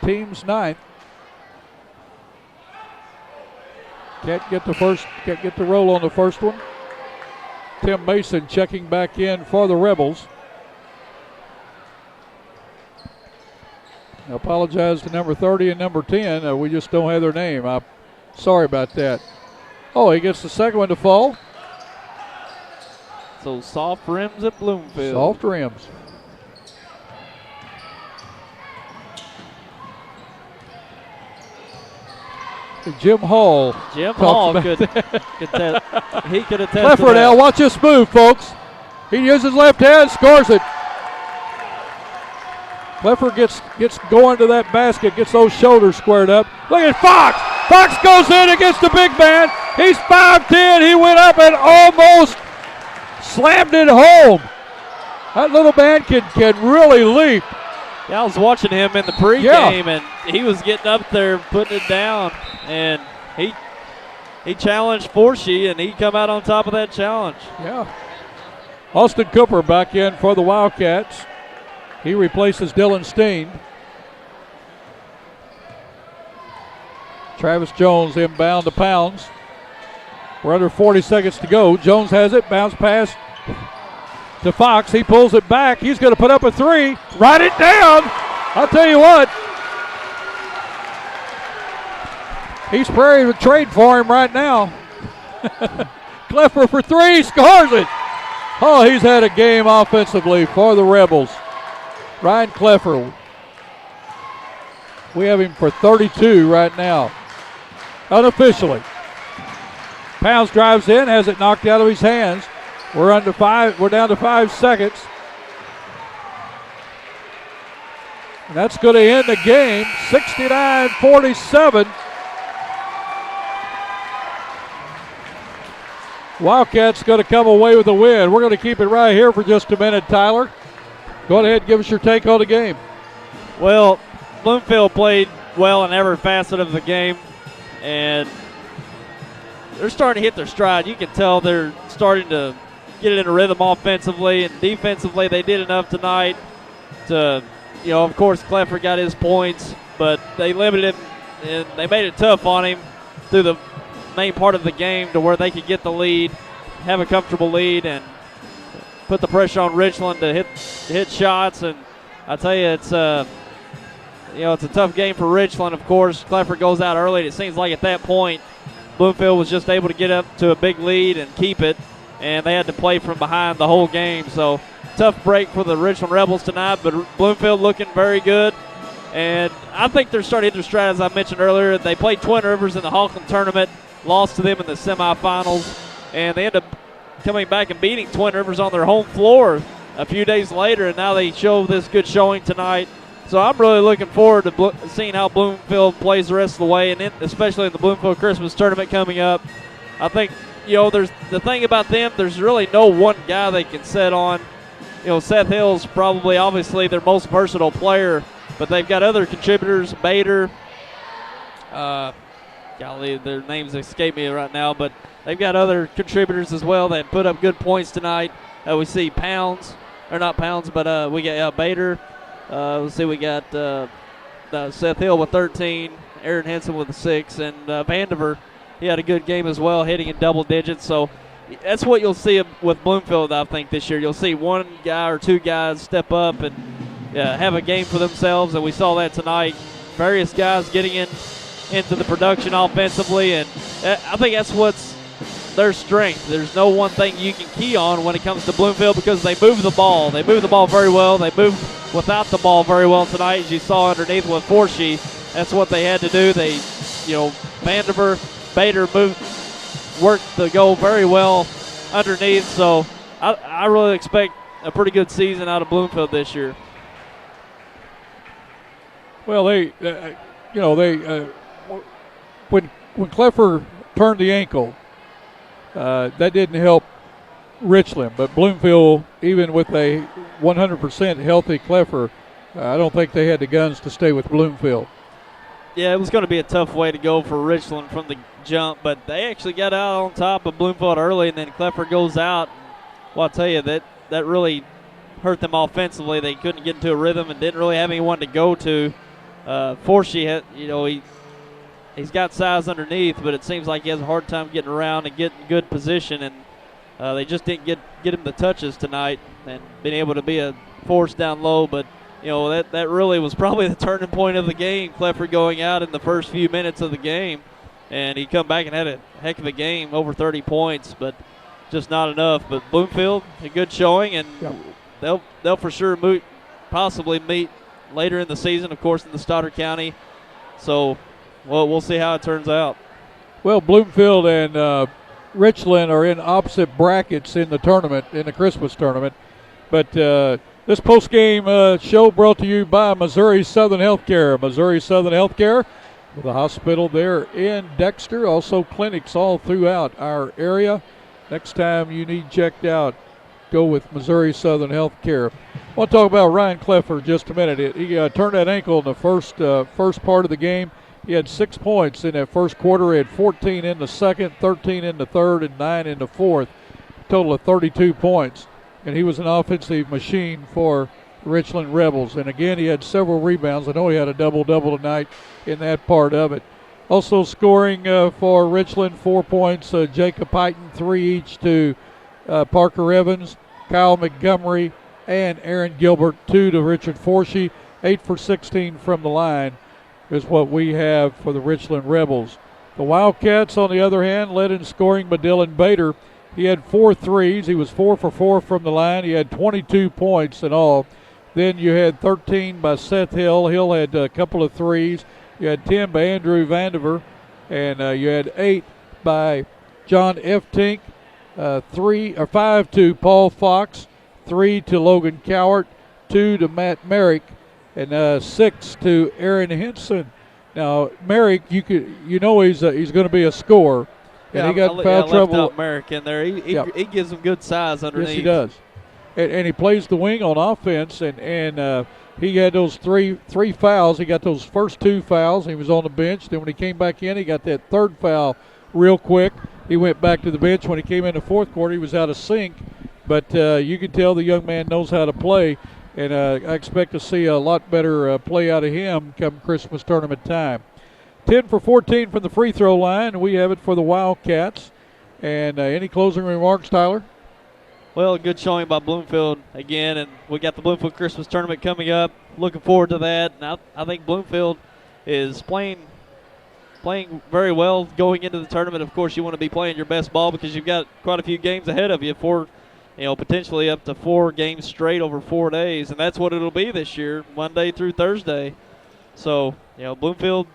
Team's 9th. Can't get the roll on the first one. Tim Mason checking back in for the Rebels. I apologize to number 30 and number 10. We just don't have their name. I'm sorry about that. Oh, he gets the second one to fall. So soft rims at Bloomfield. Soft rims. Jim Hall. Jim Hall could he could attest to Clifford that. now, watch this move, folks. He uses left hand, scores it. Clifford gets going to that basket, gets those shoulders squared up. Look at Fox. Fox goes in against the big man. He's 5'10". He went up and almost slammed it home. That little man can really leap. Yeah, I was watching him in the pregame, and he was getting up there, putting it down, and he challenged Forsey, and he come out on top of that challenge. Yeah. Austin Cooper back in for the Wildcats. He replaces Dylan Steen. Travis Jones inbound to Pounds. We're under 40 seconds to go. Jones has it, bounce pass to Fox. He pulls it back. He's going to put up a 3. Write it down. I'll tell you what. He's preparing to trade for him right now. Cleffer for 3. Scores it. Oh, he's had a game offensively for the Rebels. Ryan Cleffer. We have him for 32 right now. Unofficially. Pounds drives in, has it knocked out of his hands. We're down to 5 seconds. And that's going to end the game, 69-47. Wildcats going to come away with a win. We're going to keep it right here for just a minute, Tyler. Go ahead and give us your take on the game. Well, Bloomfield played well in every facet of the game, and they're starting to hit their stride. You can tell they're starting to get it in a rhythm offensively, and defensively they did enough tonight to, of course, Cleffer got his points, but they limited him, and they made it tough on him through the main part of the game to where they could get the lead, have a comfortable lead, and put the pressure on Richland to hit shots, and I tell you, it's it's a tough game for Richland. Of course, Clifford goes out early, and it seems like at that point, Bloomfield was just able to get up to a big lead and keep it, and they had to play from behind the whole game. So tough break for the Richland Rebels tonight, but Bloomfield looking very good. And I think they're starting to hit their stride, as I mentioned earlier. They played Twin Rivers in the Hawkland tournament, lost to them in the semifinals, and they ended up coming back and beating Twin Rivers on their home floor a few days later, and now they show this good showing tonight. So I'm really looking forward to seeing how Bloomfield plays the rest of the way, and especially in the Bloomfield Christmas tournament coming up. I think, there's the thing about them, there's really no one guy they can set on. Seth Hill's probably, obviously, their most versatile player, but they've got other contributors, Bader. Golly, their names escape me right now, but they've got other contributors as well that put up good points tonight. We see Pounds, or not Pounds, but we got Bader. Let's see, we got Seth Hill with 13, Aaron Henson with a 6, and Vandiver, he had a good game as well, hitting in double digits. So that's what you'll see with Bloomfield, I think, this year. You'll see one guy or two guys step up and have a game for themselves, and we saw that tonight. Various guys getting into the production offensively, and I think that's what's their strength. There's no one thing you can key on when it comes to Bloomfield because they move the ball. They move the ball very well. They move without the ball very well tonight, as you saw underneath with Forshee. That's what they had to do. They, Vandiver, Bader worked the goal very well underneath. So I really expect a pretty good season out of Bloomfield this year. Well, when Cleffer turned the ankle, that didn't help Richland, but Bloomfield, even with a 100% healthy Cleffer, I don't think they had the guns to stay with Bloomfield. Yeah, it was going to be a tough way to go for Richland from the jump, but they actually got out on top of Bloomfield early, and then Cleffer goes out. Well, I'll tell you, that really hurt them offensively. They couldn't get into a rhythm and didn't really have anyone to go to. Forshee, he's got size underneath, but it seems like he has a hard time getting around and getting good position, and they just didn't get him the touches tonight and being able to be a force down low. But that really was probably the turning point of the game. Cleffer going out in the first few minutes of the game, and he come back and had a heck of a game, over 30 points, but just not enough. But Bloomfield, a good showing, and they'll for sure possibly meet later in the season, of course, in the Stoddard County. So we'll see how it turns out. Well, Bloomfield and Richland are in opposite brackets in the tournament, in the Christmas tournament. But this post-game show brought to you by Missouri Southern Healthcare. Missouri Southern Healthcare, with a hospital there in Dexter, also clinics all throughout our area. Next time you need checked out, go with Missouri Southern Healthcare. I want to talk about Ryan Cleffer just a minute. He turned that ankle in the first part of the game. He had 6 points in that first quarter. He had 14 in the second, 13 in the third, and 9 in the fourth. Total of 32 points. And he was an offensive machine for the Richland Rebels. And again, he had several rebounds. I know he had a double-double tonight in that part of it. Also scoring for Richland, 4 points. Jacob Peyton, 3 each to Parker Evans, Kyle Montgomery, and Aaron Gilbert, 2 to Richard Forshee. 8 for 16 from the line is what we have for the Richland Rebels. The Wildcats, on the other hand, led in scoring by Dylan Bader. He had 4 threes. He was 4 for 4 from the line. He had 22 points in all. Then you had 13 by Seth Hill. Hill had a couple of threes. You had 10 by Andrew Vandiver. And you had 8 by John F. Tink. 5 to Paul Fox. 3 to Logan Cowart. 2 to Matt Merrick. And 6 to Aaron Henson. Now, Merrick, he's going to be a scorer. And he got foul trouble. Left out Merrick in there. He gives him good size underneath. Yes, he does. And he plays the wing on offense, and he had those three fouls. He got those first 2 fouls. He was on the bench. Then when he came back in, he got that 3rd foul real quick. He went back to the bench. When he came in the 4th quarter, he was out of sync. But you can tell the young man knows how to play, and I expect to see a lot better play out of him come Christmas tournament time. 10 for 14 from the free throw line. We have it for the Wildcats. And any closing remarks, Tyler? Well, a good showing by Bloomfield again, and we got the Bloomfield Christmas Tournament coming up. Looking forward to that. And I think Bloomfield is playing very well going into the tournament. Of course, you want to be playing your best ball because you've got quite a few games ahead of you, potentially up to 4 games straight over 4 days, and that's what it'll be this year, Monday through Thursday. So, Bloomfield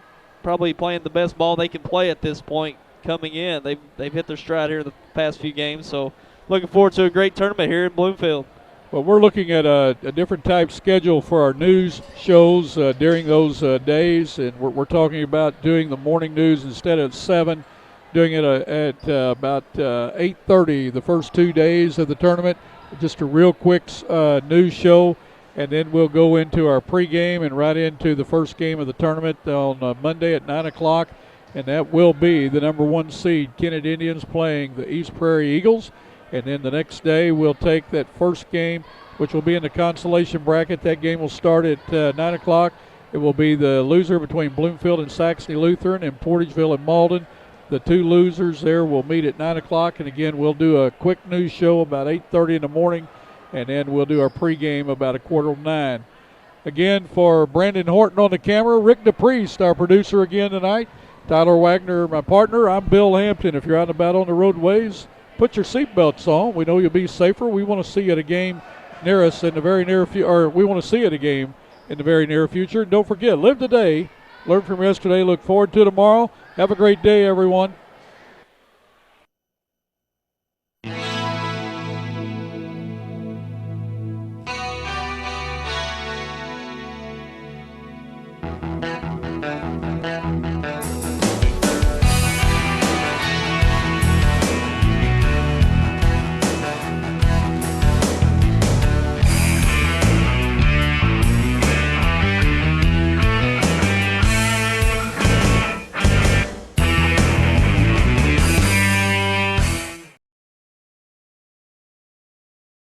probably playing the best ball they can play at this point coming in. They've hit their stride here in the past few games, so looking forward to a great tournament here in Bloomfield. Well, we're looking at a different type schedule for our news shows during those days, and we're talking about doing the morning news instead of 7, doing it at about 8:30 the first 2 days of the tournament. Just a real quick news show, and then we'll go into our pregame and right into the first game of the tournament on Monday at 9 o'clock, and that will be the number 1 seed, Kennett Indians, playing the East Prairie Eagles. And then the next day we'll take that first game, which will be in the consolation bracket. That game will start at 9 o'clock. It will be the loser between Bloomfield and Saxony Lutheran and Portageville and Malden. The 2 losers there will meet at 9 o'clock. And again, we'll do a quick news show about 8:30 in the morning, and then we'll do our pregame about 8:45. Again, for Brandon Horton on the camera, Rick DePriest, our producer again tonight, Tyler Wagner, my partner. I'm Bill Hampton. If you're out and about on the roadways, put your seatbelts on. We know you'll be safer. We want to see you at a game near us in the very near future, or we want to see you at a game in the very near future. And don't forget, live today, learn from yesterday, look forward to tomorrow. Have a great day, everyone.